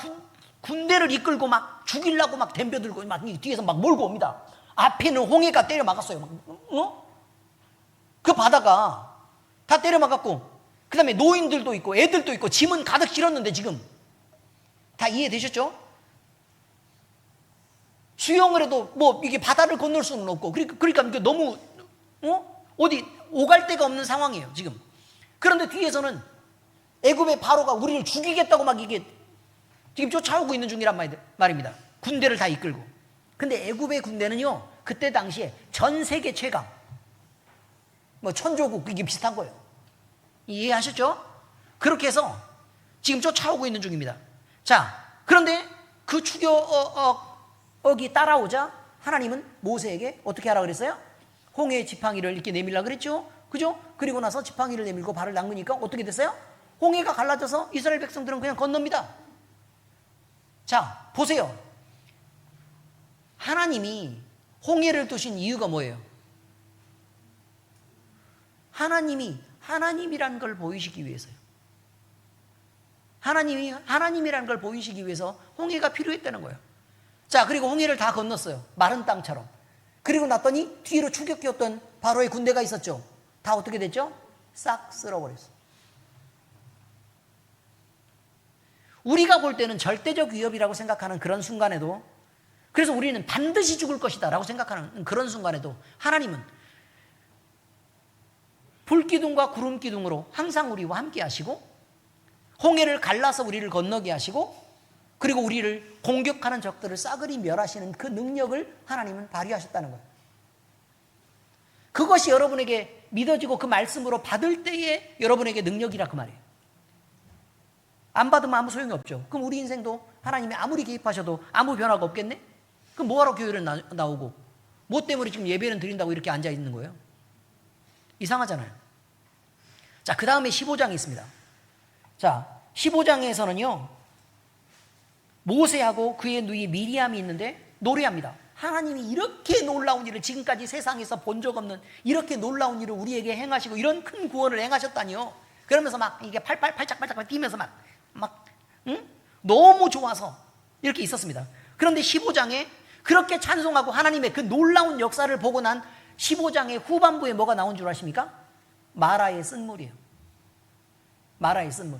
군대를 이끌고 막 죽이려고 막 덤벼들고 막 뒤에서 막 몰고 옵니다. 앞에는 홍해가 때려 막았어요. 그 바다가 다 때려 막았고, 그 다음에 노인들도 있고 애들도 있고 짐은 가득 실었는데 지금 다 이해되셨죠? 수영을 해도 뭐 이게 바다를 건널 수는 없고, 그러니까 너무 어디 오갈 데가 없는 상황이에요 지금. 그런데 뒤에서는 애굽의 바로가 우리를 죽이겠다고 막 이게 지금 쫓아오고 있는 중이란 말입니다. 군대를 다 이끌고. 근데 애굽의 군대는요, 그때 당시에 전 세계 최강, 뭐 천조국, 이게 비슷한 거예요. 이해하셨죠? 그렇게 해서 지금 쫓아오고 있는 중입니다. 자, 그런데 그 추격이 따라오자 하나님은 모세에게 어떻게 하라 그랬어요? 홍해의 지팡이를 이렇게 내밀라 그랬죠? 그죠? 그리고 나서 지팡이를 내밀고 발을 담그니까 어떻게 됐어요? 홍해가 갈라져서 이스라엘 백성들은 그냥 건넙니다. 자, 보세요. 하나님이 홍해를 두신 이유가 뭐예요? 하나님이 하나님이란 걸 보이시기 위해서요. 하나님이 하나님이란 걸 보이시기 위해서 홍해가 필요했다는 거예요. 자, 그리고 홍해를 다 건넜어요. 마른 땅처럼. 그리고 났더니 뒤로 추격해왔던 바로의 군대가 있었죠. 다 어떻게 됐죠? 싹 쓸어버렸어요. 우리가 볼 때는 절대적 위협이라고 생각하는 그런 순간에도, 그래서 우리는 반드시 죽을 것이다 라고 생각하는 그런 순간에도 하나님은 불기둥과 구름기둥으로 항상 우리와 함께 하시고, 홍해를 갈라서 우리를 건너게 하시고, 그리고 우리를 공격하는 적들을 싸그리 멸하시는 그 능력을 하나님은 발휘하셨다는 거예요. 그것이 여러분에게 믿어지고 그 말씀으로 받을 때에 여러분에게 능력이라 그 말이에요. 안 받으면 아무 소용이 없죠. 그럼 우리 인생도 하나님이 아무리 개입하셔도 아무 변화가 없겠네? 그럼 뭐하러 교회를 나오고 뭐 때문에 지금 예배는 드린다고 이렇게 앉아 있는 거예요? 이상하잖아요. 자, 그 다음에 15장이 있습니다. 자, 15장에서는요, 모세하고 그의 누이 미리암이 있는데 노래합니다. 하나님이 이렇게 놀라운 일을, 지금까지 세상에서 본 적 없는 이렇게 놀라운 일을 우리에게 행하시고 이런 큰 구원을 행하셨다니요. 그러면서 막 이게 팔짝팔짝 뛰면서 너무 좋아서 이렇게 있었습니다. 그런데 15장에 그렇게 찬송하고 하나님의 그 놀라운 역사를 보고 난 15장의 후반부에 뭐가 나온 줄 아십니까? 마라의 쓴물이에요. 마라의 쓴물.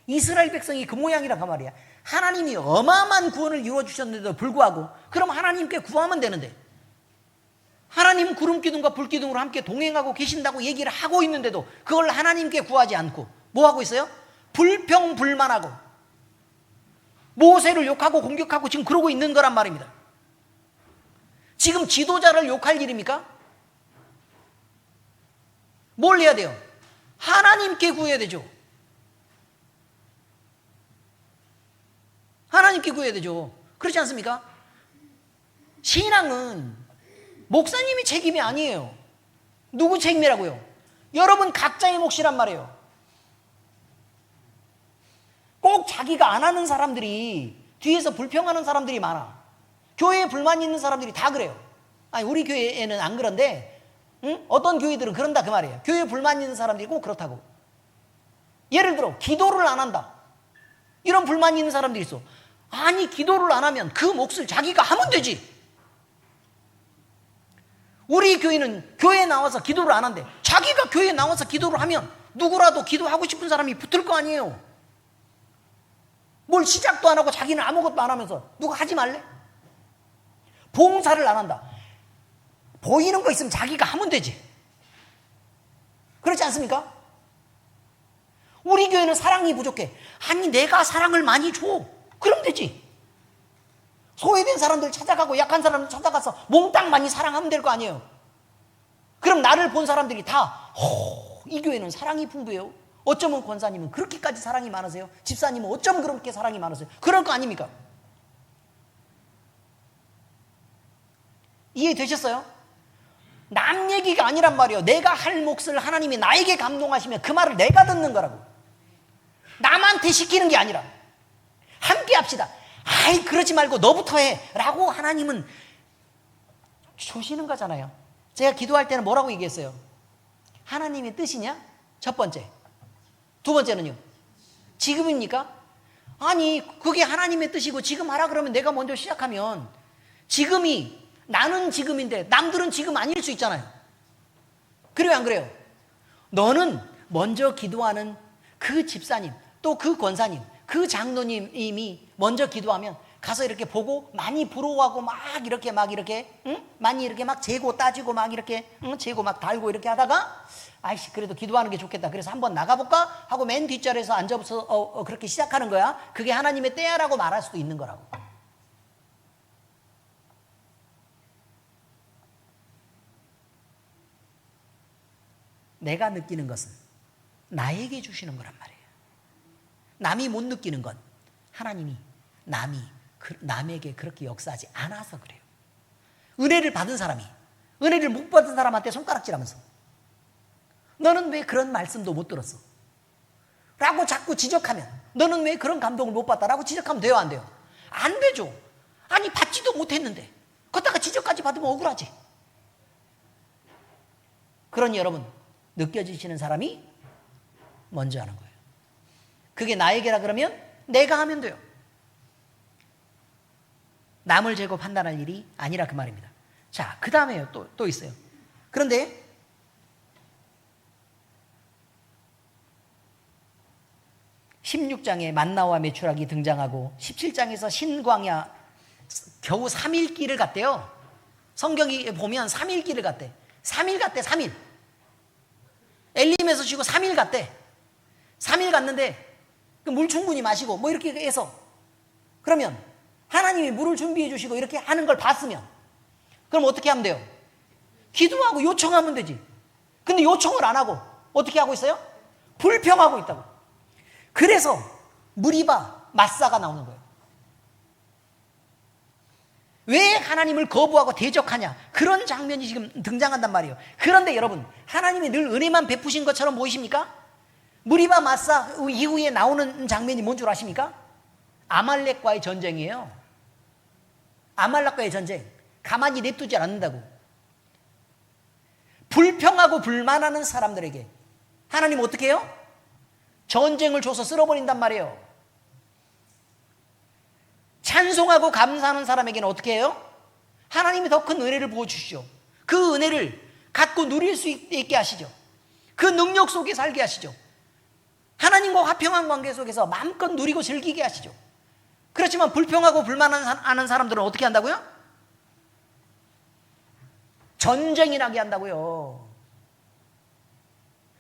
이스라엘 백성이 그 모양이라 그 말이야. 하나님이 어마어마한 구원을 이루어주셨는데도 불구하고, 그럼 하나님께 구하면 되는데, 하나님 구름기둥과 불기둥으로 함께 동행하고 계신다고 얘기를 하고 있는데도 그걸 하나님께 구하지 않고 뭐 하고 있어요? 불평불만하고 모세를 욕하고 공격하고 지금 그러고 있는 거란 말입니다. 지금 지도자를 욕할 일입니까? 뭘 해야 돼요? 하나님께 구해야 되죠. 하나님께 구해야 되죠. 그렇지 않습니까? 신앙은 목사님이 책임이 아니에요. 누구 책임이라고요? 여러분 각자의 몫이란 말이에요. 꼭 자기가 안 하는 사람들이, 뒤에서 불평하는 사람들이 많아. 교회에 불만 있는 사람들이 다 그래요. 아니, 우리 교회에는 안 그런데 어떤 교회들은 그런다 그 말이에요. 교회에 불만 있는 사람들이 꼭 그렇다고. 예를 들어 기도를 안 한다, 이런 불만이 있는 사람들이 있어. 아니, 기도를 안 하면 그 몫을 자기가 하면 되지. 우리 교회는 교회에 나와서 기도를 안 한대. 자기가 교회에 나와서 기도를 하면 누구라도 기도하고 싶은 사람이 붙을 거 아니에요. 뭘 시작도 안 하고 자기는 아무것도 안 하면서 누가 하지 말래? 봉사를 안 한다. 보이는 거 있으면 자기가 하면 되지. 그렇지 않습니까? 우리 교회는 사랑이 부족해. 아니 내가 사랑을 많이 줘. 그럼 되지. 소외된 사람들 찾아가고 약한 사람들 찾아가서 몽땅 많이 사랑하면 될 거 아니에요. 그럼 나를 본 사람들이 다 이 교회는 사랑이 풍부해요. 어쩌면 권사님은 그렇게까지 사랑이 많으세요. 집사님은 어쩌면 그렇게 사랑이 많으세요. 그럴 거 아닙니까? 이해되셨어요? 남 얘기가 아니란 말이에요. 내가 할 몫을 하나님이 나에게 감동하시면 그 말을 내가 듣는 거라고. 남한테 시키는 게 아니라 함께 합시다. 아이 그러지 말고 너부터 해 라고 하나님은 주시는 거잖아요. 제가 기도할 때는 뭐라고 얘기했어요? 하나님의 뜻이냐? 첫 번째. 두 번째는요? 지금입니까? 아니 그게 하나님의 뜻이고 지금 하라 그러면 내가 먼저 시작하면 지금이 나는 지금인데 남들은 지금 아닐 수 있잖아요. 그래요 안 그래요? 너는 먼저 기도하는 그 집사님 또 그 권사님 그 장로님이 먼저 기도하면 가서 이렇게 보고 많이 부러워하고 막 이렇게 많이 이렇게 막 재고 따지고 막 이렇게 재고 막 달고 이렇게 하다가 아이씨 그래도 기도하는 게 좋겠다. 그래서 한번 나가볼까 하고 맨 뒷자리에서 앉아서 그렇게 시작하는 거야. 그게 하나님의 때야라고 말할 수도 있는 거라고. 내가 느끼는 것은 나에게 주시는 거란 말이에요. 남이 못 느끼는 건 하나님이 남에게 그렇게 역사하지 않아서 그래요. 은혜를 받은 사람이 은혜를 못 받은 사람한테 손가락질하면서 너는 왜 그런 말씀도 못 들었어? 라고 자꾸 지적하면 너는 왜 그런 감동을 못 받다? 라고 지적하면 돼요 안 돼요? 안 되죠. 아니 받지도 못했는데 걷다가 지적까지 받으면 억울하지. 그러니 여러분 느껴지시는 사람이 먼저 하는 거예요. 그게 나에게라 그러면 내가 하면 돼요. 남을 재고 판단할 일이 아니라 그 말입니다. 자, 그 다음에요. 또 있어요. 그런데 16장에 만나와 메추락이 등장하고 17장에서 신광야 겨우 3일 길을 갔대요. 성경이 보면 3일 길을 갔대. 3일 갔대. 3일. 엘림에서 쉬고 3일 갔대. 3일 갔는데 물 충분히 마시고 뭐 이렇게 해서 그러면 하나님이 물을 준비해 주시고 이렇게 하는 걸 봤으면 그럼 어떻게 하면 돼요? 기도하고 요청하면 되지. 근데 요청을 안 하고 어떻게 하고 있어요? 불평하고 있다고. 그래서 무리바 마사가 나오는 거예요. 왜 하나님을 거부하고 대적하냐? 그런 장면이 지금 등장한단 말이에요. 그런데 여러분 하나님이 늘 은혜만 베푸신 것처럼 보이십니까? 무리바 마사 이후에 나오는 장면이 뭔 줄 아십니까? 아말렉과의 전쟁이에요. 아말렉과의 전쟁. 가만히 냅두지 않는다고. 불평하고 불만하는 사람들에게 하나님 어떻게 해요? 전쟁을 줘서 쓸어버린단 말이에요. 찬송하고 감사하는 사람에게는 어떻게 해요? 하나님이 더 큰 은혜를 부어주시죠. 그 은혜를 갖고 누릴 수 있게 하시죠. 그 능력 속에 살게 하시죠. 하나님과 화평한 관계 속에서 마음껏 누리고 즐기게 하시죠. 그렇지만 불평하고 불만하는 사람들은 어떻게 한다고요? 전쟁이 나게 한다고요.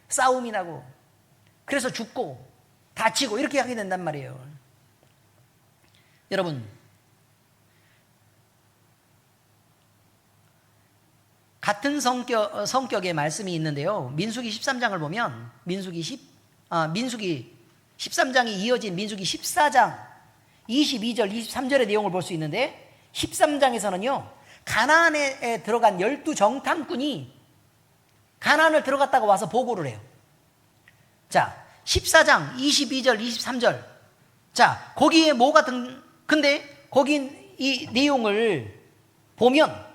싸움이 나고 그래서 죽고 다치고 이렇게 하게 된단 말이에요. 여러분 같은 성격의 말씀이 있는데요. 민수기 13장을 보면 민수기 13장이 이어진 민수기 14장 22절 23절의 내용을 볼 수 있는데 13장에서는요. 가나안에 들어간 12정탐꾼이 가나안을 들어갔다가 와서 보고를 해요. 자 14장 22절 23절 자 거기에 뭐가 근데 거기 이 내용을 보면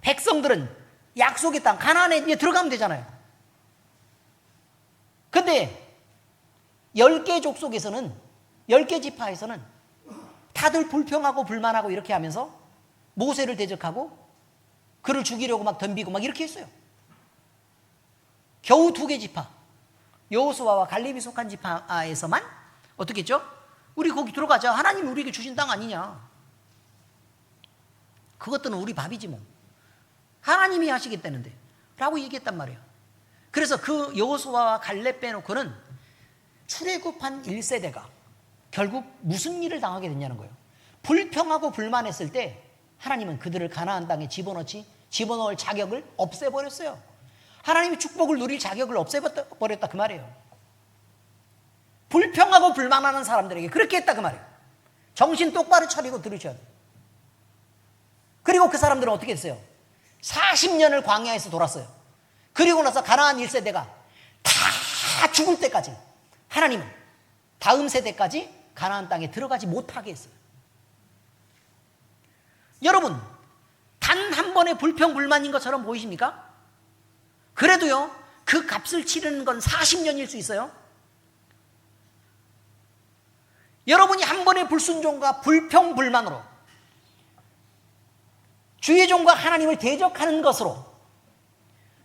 백성들은 약속의 땅 가나안에 이제 들어가면 되잖아요. 근데 10개 족속에서는 10개 지파에서는 다들 불평하고 불만하고 이렇게 하면서 모세를 대적하고 그를 죽이려고 막 덤비고 막 이렇게 했어요. 겨우 2개 지파, 여호수아와 갈렙이 속한 지파에서만 어떻게 했죠? 우리 거기 들어가자. 하나님이 우리에게 주신 땅 아니냐. 그것들은 우리 밥이지 뭐. 하나님이 하시겠다는데 라고 얘기했단 말이에요. 그래서 그 여호수아와 갈렙 빼놓고는 출애굽한 1세대가 결국 무슨 일을 당하게 됐냐는 거예요. 불평하고 불만했을 때 하나님은 그들을 가나안 땅에 집어넣을 자격을 없애버렸어요. 하나님이 축복을 누릴 자격을 없애버렸다 그 말이에요. 불평하고 불만하는 사람들에게 그렇게 했다 그 말이에요. 정신 똑바로 차리고 들으셔야 돼요. 그리고 그 사람들은 어떻게 했어요? 40년을 광야에서 돌았어요. 그리고 나서 가나안 1세대가 다 죽을 때까지 하나님은 다음 세대까지 가나안 땅에 들어가지 못하게 했어요. 여러분, 단 한 번의 불평 불만인 것처럼 보이십니까? 그래도요, 그 값을 치르는 건 40년일 수 있어요. 여러분이 한 번의 불순종과 불평 불만으로 주의 종과 하나님을 대적하는 것으로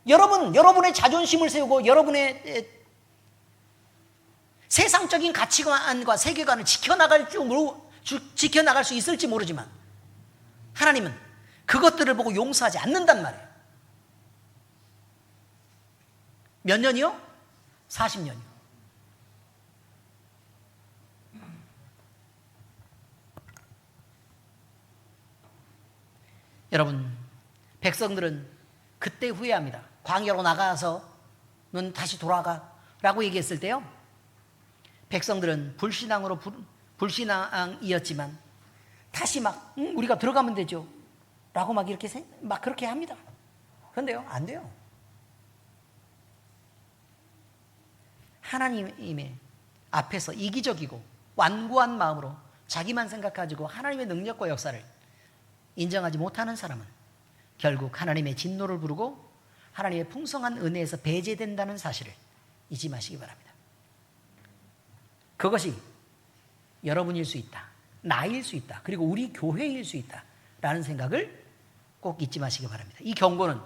여러분의 자존심을 세우고 여러분의 세상적인 가치관과 세계관을 지켜나갈 수 있을지 모르지만 하나님은 그것들을 보고 용서하지 않는단 말이에요. 몇 년이요? 40년이요. 여러분, 백성들은 그때 후회합니다. 광야로 나가서 넌 다시 돌아가 라고 얘기했을 때요, 백성들은 불신앙이었지만 다시 막 우리가 들어가면 되죠 라고 막 이렇게 막 그렇게 합니다. 그런데요, 안 돼요. 하나님의 앞에서 이기적이고 완고한 마음으로 자기만 생각하고 하나님의 능력과 역사를 인정하지 못하는 사람은 결국 하나님의 진노를 부르고 하나님의 풍성한 은혜에서 배제된다는 사실을 잊지 마시기 바랍니다. 그것이 여러분일 수 있다, 나일 수 있다, 그리고 우리 교회일 수 있다라는 생각을 꼭 잊지 마시기 바랍니다. 이 경고는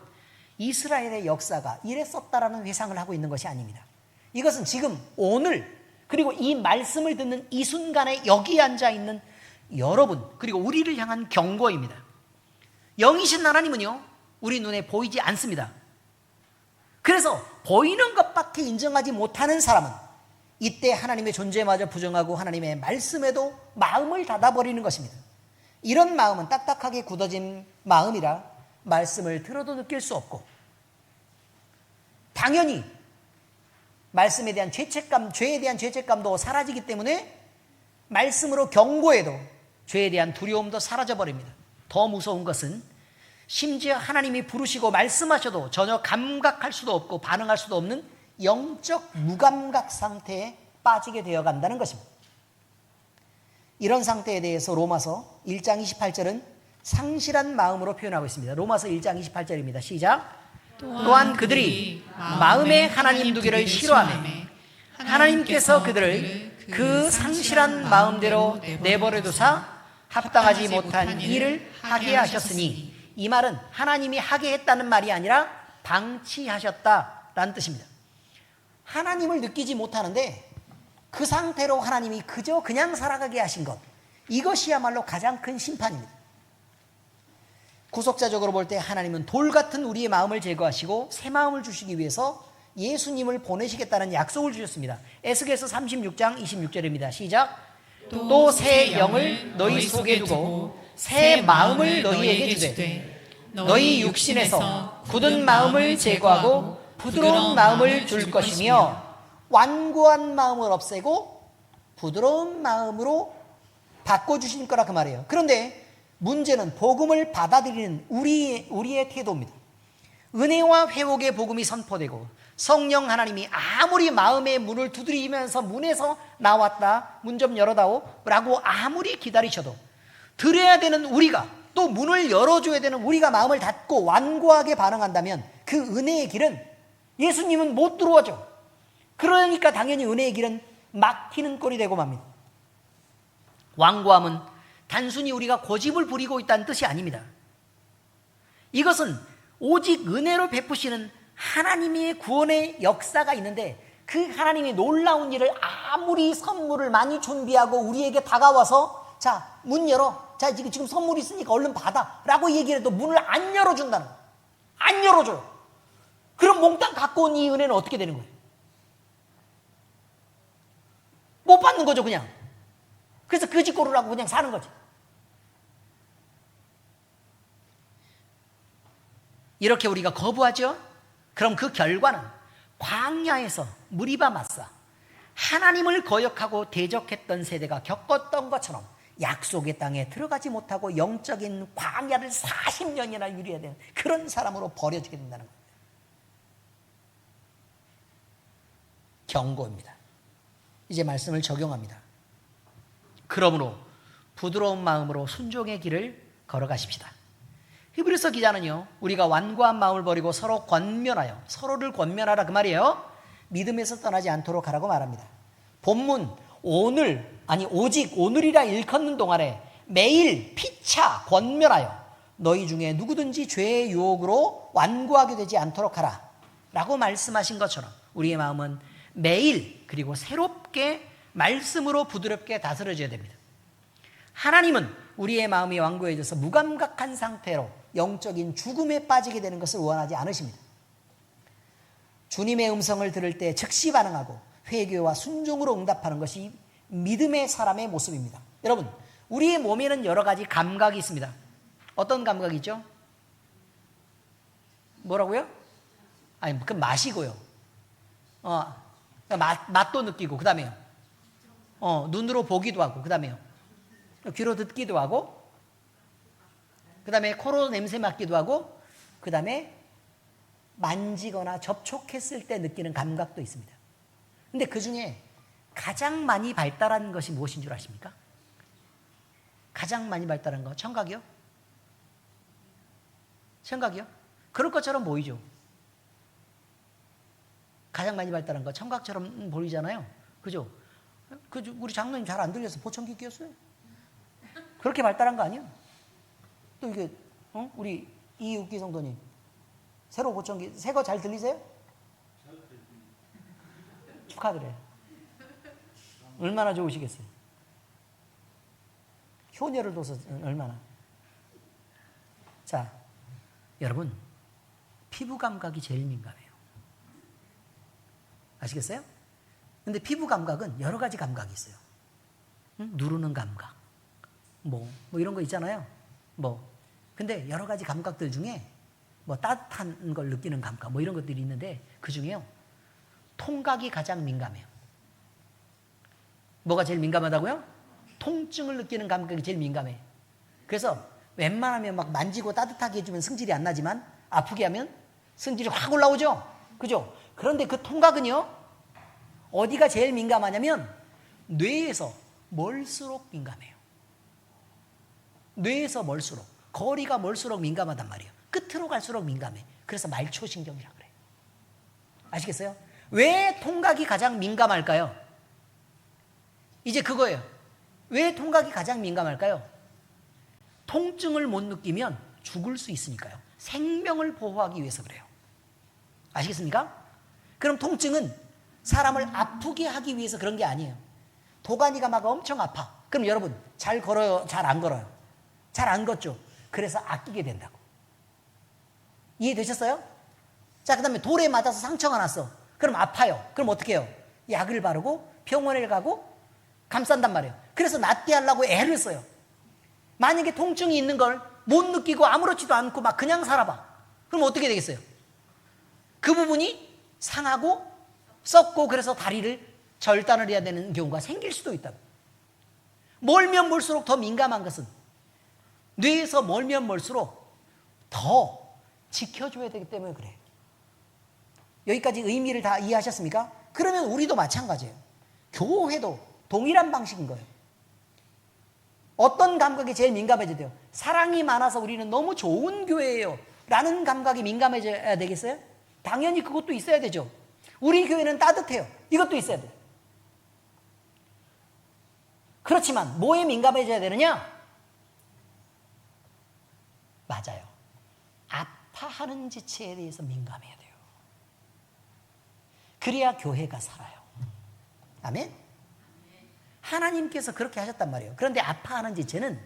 이스라엘의 역사가 이랬었다라는 회상을 하고 있는 것이 아닙니다. 이것은 지금 오늘 그리고 이 말씀을 듣는 이 순간에 여기 앉아 있는 여러분 그리고 우리를 향한 경고입니다. 영이신 하나님은요, 우리 눈에 보이지 않습니다. 그래서 보이는 것밖에 인정하지 못하는 사람은 이때 하나님의 존재마저 부정하고 하나님의 말씀에도 마음을 닫아버리는 것입니다. 이런 마음은 딱딱하게 굳어진 마음이라 말씀을 들어도 느낄 수 없고, 당연히 말씀에 대한 죄책감, 죄에 대한 죄책감도 사라지기 때문에 말씀으로 경고해도 죄에 대한 두려움도 사라져버립니다. 더 무서운 것은 심지어 하나님이 부르시고 말씀하셔도 전혀 감각할 수도 없고 반응할 수도 없는 영적 무감각 상태에 빠지게 되어 간다는 것입니다. 이런 상태에 대해서 로마서 1장 28절은 상실한 마음으로 표현하고 있습니다. 로마서 1장 28절입니다. 시작. 또한 그들이 마음에 하나님 두기를 싫어하며 하나님께서 그들을 그 상실한 마음대로 내버려 두사 합당하지 못한 일을 하게 하셨으니, 이 말은 하나님이 하게 했다는 말이 아니라 방치하셨다라는 뜻입니다. 하나님을 느끼지 못하는데 그 상태로 하나님이 그냥 살아가게 하신 것, 이것이야말로 가장 큰 심판입니다. 구속자적으로 볼 때 하나님은 돌 같은 우리의 마음을 제거하시고 새 마음을 주시기 위해서 예수님을 보내시겠다는 약속을 주셨습니다. 에스겔서 36장 26절입니다. 시작. 또 새 영을 너희 속에 두고 새 마음을 너희에게 주되 너희 육신에서 굳은 마음을 제거하고 부드러운 마음을 줄 것이며, 완고한 마음을 없애고 부드러운 마음으로 바꿔주실 거라 그 말이에요. 그런데 문제는 복음을 받아들이는 우리의 태도입니다. 은혜와 회복의 복음이 선포되고 성령 하나님이 아무리 마음의 문을 두드리면서 문에서 나왔다, 문 좀 열어다오 라고 아무리 기다리셔도 들어야 되는 우리가, 또 문을 열어줘야 되는 우리가 마음을 닫고 완고하게 반응한다면 그 은혜의 길은, 예수님은 못 들어오죠. 그러니까 당연히 은혜의 길은 막히는 꼴이 되고 맙니다. 완고함은 단순히 우리가 고집을 부리고 있다는 뜻이 아닙니다. 이것은 오직 은혜로 베푸시는 하나님의 구원의 역사가 있는데 그 하나님의 놀라운 일을 아무리 선물을 많이 준비하고 우리에게 다가와서 자, 문 열어. 자, 지금 선물 있으니까 얼른 받아. 라고 얘기를 해도 문을 안 열어준다는 거예요. 안 열어줘요. 그럼 몽땅 갖고 온 이 은혜는 어떻게 되는 거예요? 못 받는 거죠, 그냥. 그래서 그 짓고를 하고 그냥 사는 거지. 이렇게 우리가 거부하죠? 그럼 그 결과는 광야에서 무리바 마사 하나님을 거역하고 대적했던 세대가 겪었던 것처럼 약속의 땅에 들어가지 못하고 영적인 광야를 40년이나 유리해야 되는 그런 사람으로 버려지게 된다는 겁니다. 경고입니다. 이제 말씀을 적용합니다. 그러므로 부드러운 마음으로 순종의 길을 걸어가십시다. 히브리서 기자는요, 우리가 완고한 마음을 버리고 서로 권면하여, 서로를 권면하라 그 말이에요. 믿음에서 떠나지 않도록 하라고 말합니다. 본문 오직 오늘이라 일컫는 동안에 매일 피차 권면하여 너희 중에 누구든지 죄의 유혹으로 완고하게 되지 않도록 하라 라고 말씀하신 것처럼 우리의 마음은 매일 그리고 새롭게 말씀으로 부드럽게 다스려져야 됩니다. 하나님은 우리의 마음이 완고해져서 무감각한 상태로 영적인 죽음에 빠지게 되는 것을 원하지 않으십니다. 주님의 음성을 들을 때 즉시 반응하고 회개와 순종으로 응답하는 것이 믿음의 사람의 모습입니다. 여러분, 우리의 몸에는 여러 가지 감각이 있습니다. 어떤 감각이 있죠? 뭐라고요? 아니, 그 맛이고요. 맛도 느끼고, 그 다음에요. 눈으로 보기도 하고, 그 다음에요. 귀로 듣기도 하고, 그 다음에 코로 냄새 맡기도 하고, 그 다음에 만지거나 접촉했을 때 느끼는 감각도 있습니다. 근데 그 중에 가장 많이 발달한 것이 무엇인 줄 아십니까? 가장 많이 발달한 거, 청각이요? 청각이요? 그럴 것처럼 보이죠. 가장 많이 발달한 거, 청각처럼 보이잖아요. 그죠? 우리 장로님 잘 안 들려서 보청기 끼었어요. 그렇게 발달한 거 아니에요? 또 이게, 우리 이웃기 성도님, 새로 보청기, 새 거 잘 들리세요? 축하드려요. 얼마나 좋으시겠어요? 효녀를 둬서 얼마나. 자, 여러분, 피부 감각이 제일 민감해요. 아시겠어요? 근데 피부 감각은 여러 가지 감각이 있어요. 누르는 감각, 뭐 이런 거 있잖아요. 근데 여러 가지 감각들 중에 따뜻한 걸 느끼는 감각, 이런 것들이 있는데 그 중에요, 통각이 가장 민감해요. 뭐가 제일 민감하다고요? 통증을 느끼는 감각이 제일 민감해. 그래서 웬만하면 막 만지고 따뜻하게 해주면 승질이 안 나지만 아프게 하면 승질이 확 올라오죠? 그죠? 그런데 그 통각은요, 어디가 제일 민감하냐면 뇌에서 멀수록 민감해요. 뇌에서 멀수록, 거리가 멀수록 민감하단 말이에요. 끝으로 갈수록 민감해. 그래서 말초신경이라 그래요. 아시겠어요? 왜 통각이 가장 민감할까요? 이제 그거예요. 왜 통각이 가장 민감할까요? 통증을 못 느끼면 죽을 수 있으니까요. 생명을 보호하기 위해서 그래요. 아시겠습니까? 그럼 통증은 사람을 아프게 하기 위해서 그런 게 아니에요. 도가니가 막 엄청 아파. 그럼 여러분, 잘 걸어요? 잘 안 걸어요? 잘 안 걷죠? 그래서 아끼게 된다고. 이해되셨어요? 자, 그 다음에 돌에 맞아서 상처가 났어. 그럼 아파요. 그럼 어떻게 해요? 약을 바르고 병원에 가고 감싼단 말이에요. 그래서 낫게 하려고 애를 써요. 만약에 통증이 있는 걸 못 느끼고 아무렇지도 않고 막 그냥 살아봐. 그럼 어떻게 되겠어요? 그 부분이 상하고 썩고 그래서 다리를 절단을 해야 되는 경우가 생길 수도 있다고. 멀면 멀수록 더 민감한 것은 뇌에서 멀면 멀수록 더 지켜줘야 되기 때문에 그래요. 여기까지 의미를 다 이해하셨습니까? 그러면 우리도 마찬가지예요. 교회도 동일한 방식인 거예요. 어떤 감각이 제일 민감해져야 돼요? 사랑이 많아서 우리는 너무 좋은 교회예요 라는 감각이 민감해져야 되겠어요? 당연히 그것도 있어야 되죠. 우리 교회는 따뜻해요. 이것도 있어야 돼요. 그렇지만 뭐에 민감해져야 되느냐? 맞아요. 아파하는 지체에 대해서 민감해야 돼요. 그래야 교회가 살아요. 아멘? 하나님께서 그렇게 하셨단 말이에요. 그런데 아파하는 지체는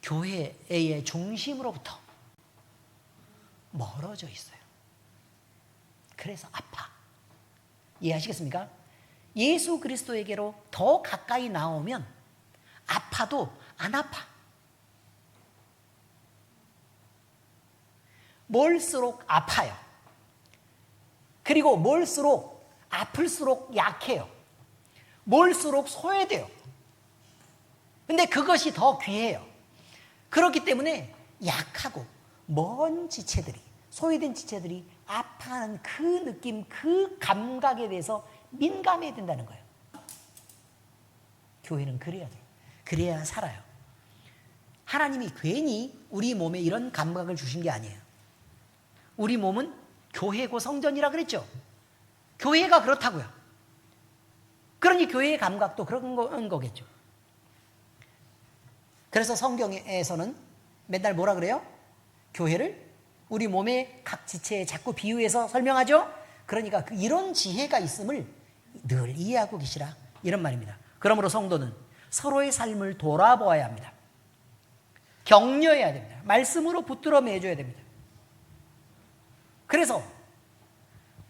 교회의 중심으로부터 멀어져 있어요. 그래서 아파. 이해하시겠습니까? 예수 그리스도에게로 더 가까이 나오면 아파도 안 아파. 멀수록 아파요. 그리고 멀수록 아플수록 약해요. 멀수록 소외돼요. 근데 그것이 더 귀해요. 그렇기 때문에 약하고 먼 지체들이, 소외된 지체들이 아파하는 그 느낌, 그 감각에 대해서 민감해야 된다는 거예요. 교회는 그래야 돼요. 그래야 살아요. 하나님이 괜히 우리 몸에 이런 감각을 주신 게 아니에요. 우리 몸은 교회고 성전이라 그랬죠. 교회가 그렇다고요. 그러니 교회의 감각도 그런 거겠죠. 그래서 성경에서는 맨날 뭐라 그래요? 교회를 우리 몸의 각 지체에 자꾸 비유해서 설명하죠. 그러니까 이런 지혜가 있음을 늘 이해하고 계시라, 이런 말입니다. 그러므로 성도는 서로의 삶을 돌아보아야 합니다. 격려해야 됩니다. 말씀으로 붙들어 매줘야 됩니다. 그래서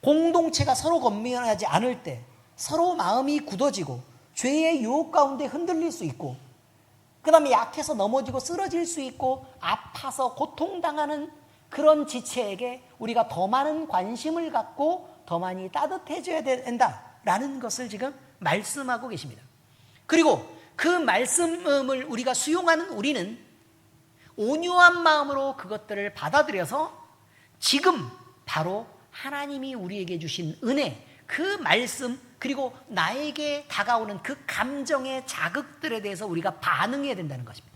공동체가 서로 건면하지 않을 때 서로 마음이 굳어지고 죄의 유혹 가운데 흔들릴 수 있고, 그 다음에 약해서 넘어지고 쓰러질 수 있고 아파서 고통당하는 그런 지체에게 우리가 더 많은 관심을 갖고 더 많이 따뜻해져야 된다라는 것을 지금 말씀하고 계십니다. 그리고 그 말씀을 우리가 수용하는 우리는 온유한 마음으로 그것들을 받아들여서 지금 바로 하나님이 우리에게 주신 은혜, 그 말씀, 그리고 나에게 다가오는 그 감정의 자극들에 대해서 우리가 반응해야 된다는 것입니다.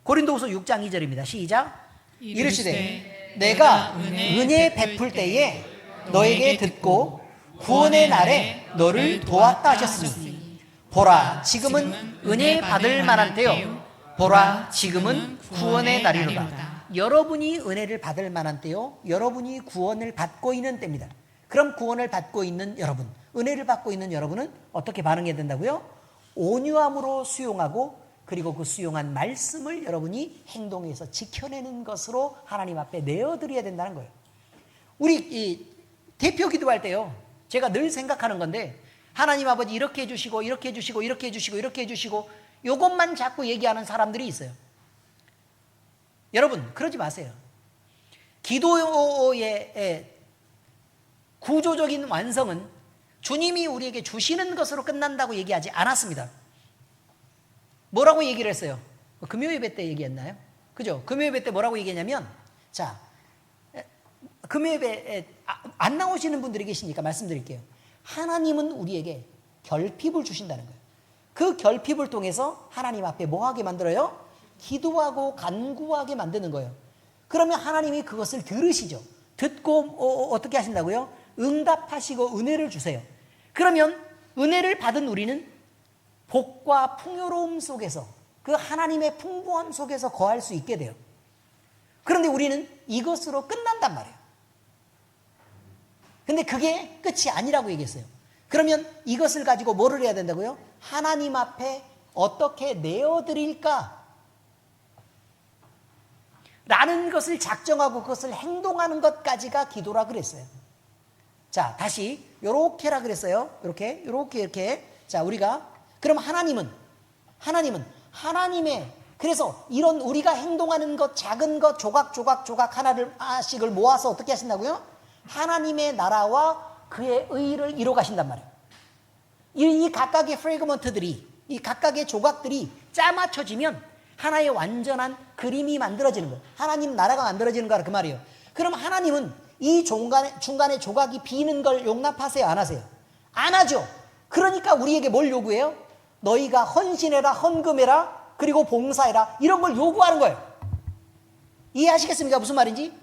고린도후서 6장 2절입니다. 시작. 이르시되 내가 은혜 베풀 때에 너에게 듣고 구원의 날에 너를 도왔다 하셨으니 보라 지금은 은혜 받을 만한 때요 보라 지금은 구원의 날이로다. 여러분이 은혜를 받을 만한 때요, 여러분이 구원을 받고 있는 때입니다. 그럼 구원을 받고 있는 여러분, 은혜를 받고 있는 여러분은 어떻게 반응해야 된다고요? 온유함으로 수용하고, 그리고 그 수용한 말씀을 여러분이 행동해서 지켜내는 것으로 하나님 앞에 내어드려야 된다는 거예요. 우리 이 대표 기도할 때요, 제가 늘 생각하는 건데, 하나님 아버지 이렇게 해주시고 이렇게 해주시고 이렇게 해주시고 이렇게 해주시고 이것만 자꾸 얘기하는 사람들이 있어요. 여러분 그러지 마세요. 기도의 구조적인 완성은 주님이 우리에게 주시는 것으로 끝난다고 얘기하지 않았습니다. 뭐라고 얘기를 했어요? 금요예배 때 얘기했나요? 그죠? 금요예배 때 뭐라고 얘기했냐면, 자, 금요예배에 안 나오시는 분들이 계시니까 말씀드릴게요. 하나님은 우리에게 결핍을 주신다는 거예요. 그 결핍을 통해서 하나님 앞에 뭐하게 만들어요? 기도하고 간구하게 만드는 거예요. 그러면 하나님이 그것을 들으시죠. 듣고 어떻게 하신다고요? 응답하시고 은혜를 주세요. 그러면 은혜를 받은 우리는 복과 풍요로움 속에서, 그 하나님의 풍부함 속에서 거할 수 있게 돼요. 그런데 우리는 이것으로 끝난단 말이에요. 근데 그게 끝이 아니라고 얘기했어요. 그러면 이것을 가지고 뭐를 해야 된다고요? 하나님 앞에 어떻게 내어드릴까? 라는 것을 작정하고 그것을 행동하는 것까지가 기도라 그랬어요. 자, 다시 요렇게라 그랬어요. 이렇게. 자, 우리가 그럼 하나님은 하나님의, 그래서 이런 우리가 행동하는 것, 작은 것 조각 하나씩을 모아서 어떻게 하신다고요? 하나님의 나라와 그의 의를 이뤄 가신단 말이에요. 이 각각의 프래그먼트들이, 이 각각의 조각들이 짜맞춰지면 하나의 완전한 그림이 만들어지는 거예요. 하나님 나라가 만들어지는 거라 그 말이에요. 그럼 하나님은 이 중간에 조각이 비는 걸 용납하세요? 안 하세요? 안 하죠. 그러니까 우리에게 뭘 요구해요? 너희가 헌신해라, 헌금해라, 그리고 봉사해라, 이런 걸 요구하는 거예요. 이해하시겠습니까? 무슨 말인지?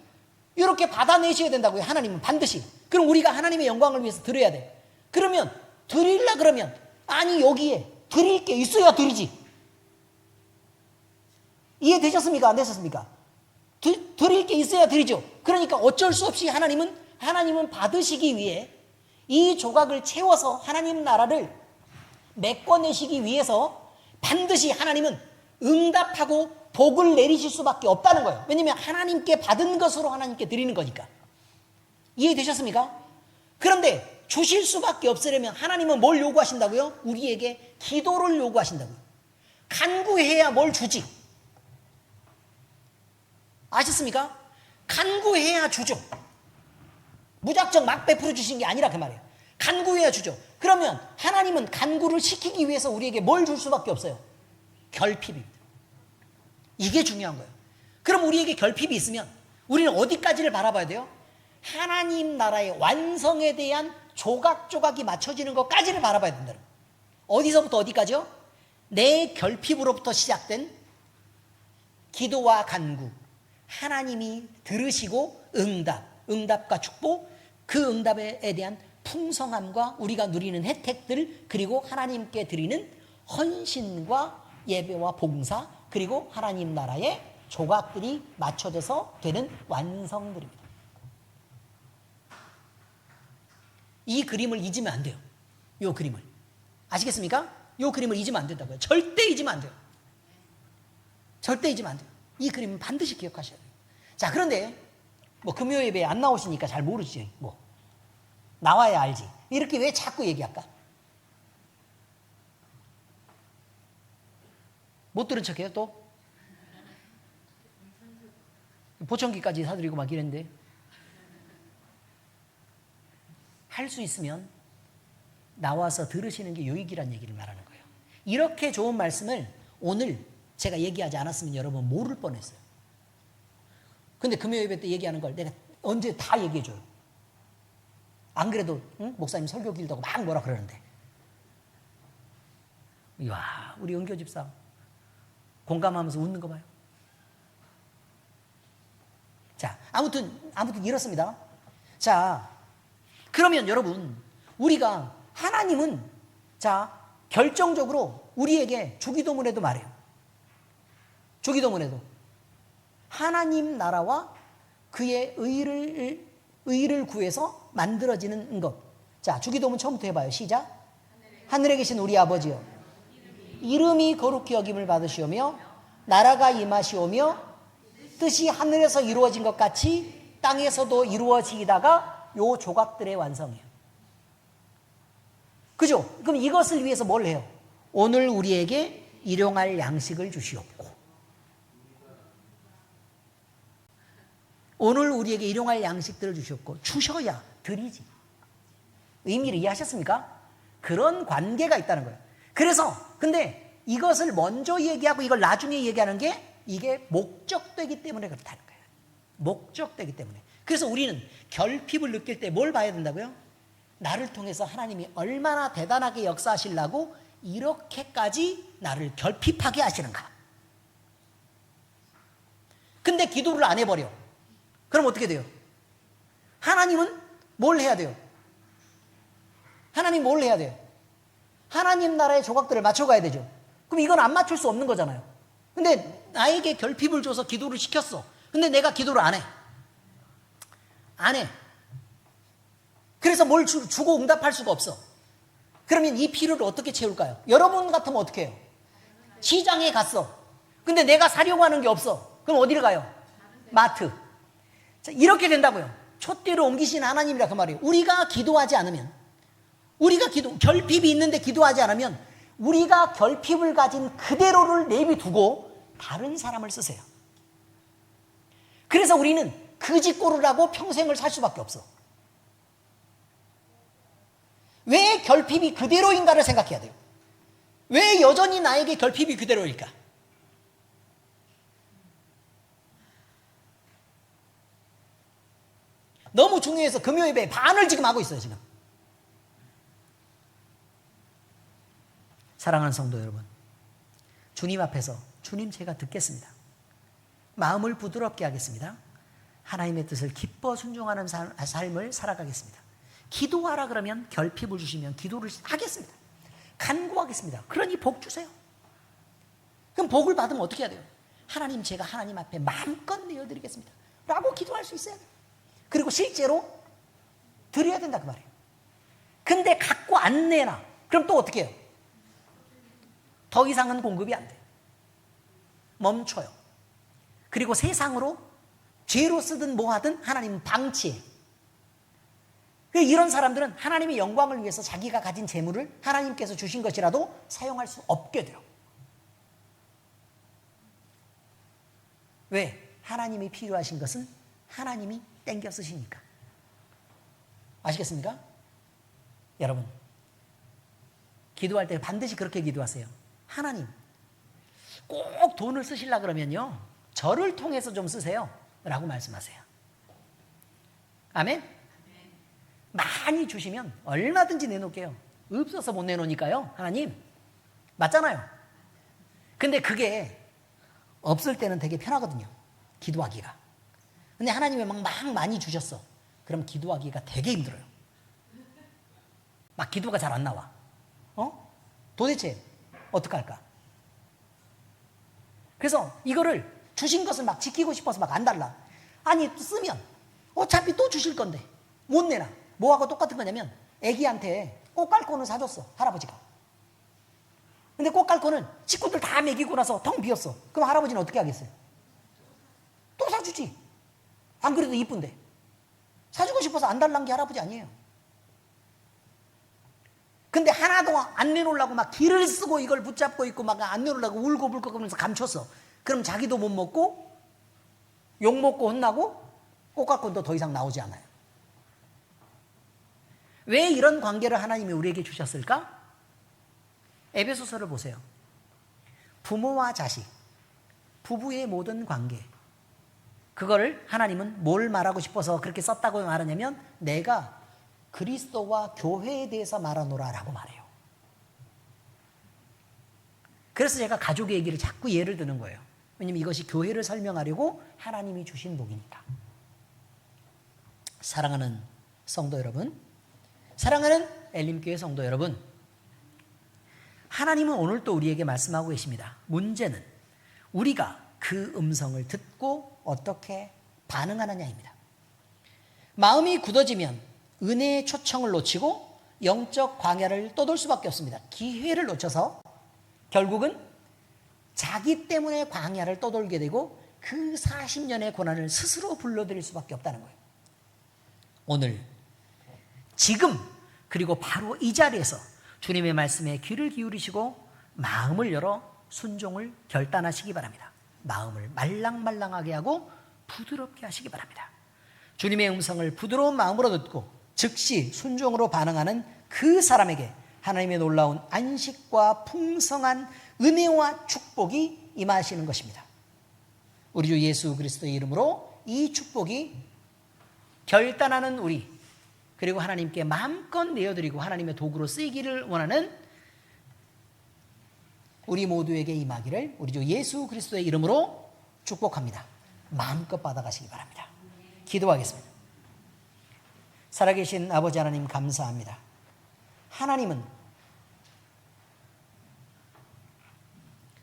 이렇게 받아내셔야 된다고요. 하나님은 반드시. 그럼 우리가 하나님의 영광을 위해서 드려야 돼. 그러면 드리려 그러면, 아니 여기에 드릴 게 있어야 드리지. 이해되셨습니까? 안 되셨습니까? 드릴 게 있어야 드리죠. 그러니까 어쩔 수 없이 하나님은 하나님은 받으시기 위해 이 조각을 채워서 하나님 나라를 메꿔내시기 위해서 반드시 하나님은 응답하고 복을 내리실 수밖에 없다는 거예요. 왜냐하면 하나님께 받은 것으로 하나님께 드리는 거니까. 이해되셨습니까? 그런데 주실 수밖에 없으려면 하나님은 뭘 요구하신다고요? 우리에게 기도를 요구하신다고요. 간구해야 뭘 주지. 아셨습니까? 간구해야 주죠. 무작정 막 베풀어 주신 게 아니라 그 말이에요. 간구해야 주죠. 그러면 하나님은 간구를 시키기 위해서 우리에게 뭘 줄 수밖에 없어요? 결핍입니다. 이게 중요한 거예요. 그럼 우리에게 결핍이 있으면 우리는 어디까지를 바라봐야 돼요? 하나님 나라의 완성에 대한 조각조각이 맞춰지는 것까지를 바라봐야 된다는 거예요. 어디서부터 어디까지요? 내 결핍으로부터 시작된 기도와 간구, 하나님이 들으시고 응답과 축복, 그 응답에 대한 풍성함과 우리가 누리는 혜택들, 그리고 하나님께 드리는 헌신과 예배와 봉사, 그리고 하나님 나라의 조각들이 맞춰져서 되는 완성들입니다. 이 그림을 잊으면 안 돼요. 이 그림을. 아시겠습니까? 이 그림을 잊으면 안 된다고요. 절대 잊으면 안 돼요. 절대 잊으면 안 돼요. 이 그림은 반드시 기억하셔야 돼요. 자, 그런데 뭐 금요 예배에 안 나오시니까 잘 모르지. 뭐 나와야 알지. 이렇게 왜 자꾸 얘기할까? 못 들은 척해요 또? 보청기까지 사드리고 막 이랬는데 할 수 있으면 나와서 들으시는 게 유익이란 얘기를 말하는 거예요. 이렇게 좋은 말씀을 오늘 제가 얘기하지 않았으면 여러분 모를 뻔했어요. 근데 금요 예배 때 얘기하는 걸 내가 언제 다 얘기해줘요. 안 그래도 응? 목사님 설교 길다고 막 뭐라 그러는데. 이야, 우리 은교 집사 공감하면서 웃는 거 봐요. 자, 아무튼 이렇습니다. 자, 그러면 여러분, 우리가 하나님은 자, 결정적으로 우리에게 주기도문에도 말해요. 주기도문에도 하나님 나라와 그의 의를 구해서 만들어지는 것. 자, 주기도문 처음부터 해봐요. 시작. 하늘에 계신 우리 아버지여, 이름이 거룩히 여김을 받으시오며 나라가 임하시오며 뜻이 하늘에서 이루어진 것 같이 땅에서도 이루어지다가 요 조각들의 완성이에요. 그죠? 그럼 이것을 위해서 뭘 해요? 오늘 우리에게 일용할 양식을 주시옵고. 오늘 우리에게 일용할 양식들을 주시옵고. 주셔야 드리지. 의미를 이해하셨습니까? 그런 관계가 있다는 거예요. 그래서 근데 이것을 먼저 얘기하고 이걸 나중에 얘기하는 게 이게 목적되기 때문에 그렇다는 거예요. 목적되기 때문에. 그래서 우리는 결핍을 느낄 때 뭘 봐야 된다고요? 나를 통해서 하나님이 얼마나 대단하게 역사하시려고 이렇게까지 나를 결핍하게 하시는가. 근데 기도를 안 해버려. 그럼 어떻게 돼요? 하나님은 뭘 해야 돼요? 하나님 뭘 해야 돼요? 하나님 나라의 조각들을 맞춰가야 되죠. 그럼 이건 안 맞출 수 없는 거잖아요. 근데 나에게 결핍을 줘서 기도를 시켰어. 근데 내가 기도를 안 해. 안 해. 그래서 뭘 주고 응답할 수가 없어. 그러면 이 필요를 어떻게 채울까요? 여러분 같으면 어떻게 해요? 시장에 갔어. 근데 내가 사려고 하는 게 없어. 그럼 어디를 가요? 마트. 자, 이렇게 된다고요. 촛대로 옮기신 하나님이라 그 말이에요. 우리가 기도하지 않으면, 결핍이 있는데 기도하지 않으면 우리가 결핍을 가진 그대로를 내비두고 다른 사람을 쓰세요. 그래서 우리는 그 짓고를 하고 평생을 살 수밖에 없어. 왜 결핍이 그대로인가를 생각해야 돼요. 왜 여전히 나에게 결핍이 그대로일까? 너무 중요해서 금요예배에 반을 지금 하고 있어요, 지금. 사랑하는 성도 여러분, 주님 앞에서 주님 제가 듣겠습니다. 마음을 부드럽게 하겠습니다. 하나님의 뜻을 기뻐 순종하는 삶을 살아가겠습니다. 기도하라 그러면 결핍을 주시면 기도를 하겠습니다. 간구하겠습니다. 그러니 복 주세요. 그럼 복을 받으면 어떻게 해야 돼요? 하나님 제가 하나님 앞에 마음껏 내어드리겠습니다 라고 기도할 수 있어야 돼요. 그리고 실제로 드려야 된다 그 말이에요. 근데 갖고 안 내놔. 그럼 또 어떻게 해요? 더 이상은 공급이 안 돼요. 멈춰요. 그리고 세상으로 죄로 쓰든 뭐 하든 하나님은 방치해. 이런 사람들은 하나님의 영광을 위해서 자기가 가진 재물을 하나님께서 주신 것이라도 사용할 수 없게 돼요. 왜? 하나님이 필요하신 것은 하나님이 땡겨 쓰시니까. 아시겠습니까? 여러분, 기도할 때 반드시 그렇게 기도하세요. 하나님, 꼭 돈을 쓰시려고 그러면요, 저를 통해서 좀 쓰세요 라고 말씀하세요. 아멘? 많이 주시면 얼마든지 내놓을게요. 없어서 못 내놓으니까요. 하나님, 맞잖아요. 근데 그게 없을 때는 되게 편하거든요. 기도하기가. 근데 하나님이 막 많이 주셨어. 그럼 기도하기가 되게 힘들어요. 막 기도가 잘 안 나와. 도대체 어떡할까? 그래서 이거를 주신 것을 막 지키고 싶어서 막 안 달라. 아니, 쓰면 어차피 또 주실 건데 못 내놔. 뭐하고 똑같은 거냐면 애기한테 꽃갈콘을 사줬어, 할아버지가. 근데 꽃갈콘을 식구들 다 먹이고 나서 텅 비었어. 그럼 할아버지는 어떻게 하겠어요? 또 사주지. 안 그래도 이쁜데. 사주고 싶어서 안 달란 게 할아버지 아니에요. 근데 하나도 안 내놓으려고 막 기를 쓰고 이걸 붙잡고 있고 막 안 내놓으려고 울고불고 그러면서 감췄어. 그럼 자기도 못 먹고 욕 먹고 혼나고 꽃갈콘도 더 이상 나오지 않아요. 왜 이런 관계를 하나님이 우리에게 주셨을까? 에베소서를 보세요. 부모와 자식, 부부의 모든 관계, 그거를 하나님은 뭘 말하고 싶어서 그렇게 썼다고 말하냐면 내가 그리스도와 교회에 대해서 말하노라 라고 말해요. 그래서 제가 가족의 얘기를 자꾸 예를 드는 거예요. 왜냐하면 이것이 교회를 설명하려고 하나님이 주신 복이니까. 사랑하는 성도 여러분, 사랑하는 엘림교회 성도 여러분, 하나님은 오늘 또 우리에게 말씀하고 계십니다. 문제는 우리가 그 음성을 듣고 어떻게 반응하느냐입니다. 마음이 굳어지면 은혜의 초청을 놓치고 영적 광야를 떠돌 수밖에 없습니다. 기회를 놓쳐서 결국은 자기 때문에 광야를 떠돌게 되고 그 40년의 고난을 스스로 불러들일 수밖에 없다는 거예요. 오늘 지금 그리고 바로 이 자리에서 주님의 말씀에 귀를 기울이시고 마음을 열어 순종을 결단하시기 바랍니다. 마음을 말랑말랑하게 하고 부드럽게 하시기 바랍니다. 주님의 음성을 부드러운 마음으로 듣고 즉시 순종으로 반응하는 그 사람에게 하나님의 놀라운 안식과 풍성한 은혜와 축복이 임하시는 것입니다. 우리 주 예수 그리스도의 이름으로 이 축복이 결단하는 우리, 그리고 하나님께 마음껏 내어드리고 하나님의 도구로 쓰이기를 원하는 우리 모두에게 임하기를 우리 주 예수 그리스도의 이름으로 축복합니다. 마음껏 받아가시기 바랍니다. 기도하겠습니다. 살아계신 아버지 하나님 감사합니다. 하나님은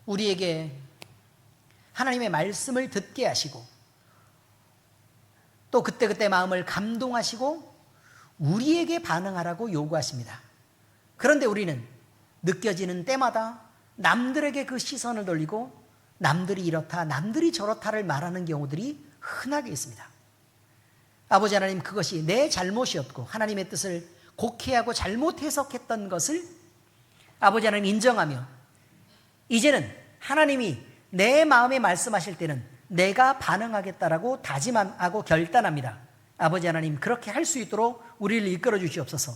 우리에게 하나님의 말씀을 듣게 하시고 또 그때그때 마음을 감동하시고 우리에게 반응하라고 요구하십니다. 그런데 우리는 느껴지는 때마다 남들에게 그 시선을 돌리고 남들이 이렇다 남들이 저렇다를 말하는 경우들이 흔하게 있습니다. 아버지 하나님, 그것이 내 잘못이었고 하나님의 뜻을 곡해하고 잘못 해석했던 것을 아버지 하나님 인정하며 이제는 하나님이 내 마음에 말씀하실 때는 내가 반응하겠다라고 다짐하고 결단합니다. 아버지 하나님, 그렇게 할 수 있도록 우리를 이끌어 주시옵소서.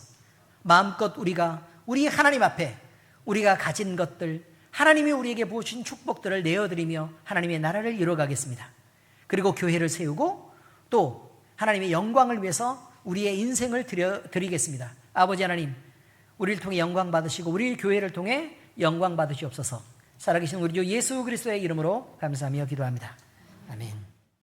마음껏 우리가 우리 하나님 앞에 우리가 가진 것들, 하나님이 우리에게 부으신 축복들을 내어드리며 하나님의 나라를 이루어가겠습니다. 그리고 교회를 세우고 또 하나님의 영광을 위해서 우리의 인생을 드리겠습니다. 아버지 하나님, 우리를 통해 영광 받으시고 우리 교회를 통해 영광 받으시옵소서. 살아계신 우리 주 예수 그리스도의 이름으로 감사하며 기도합니다. 아멘.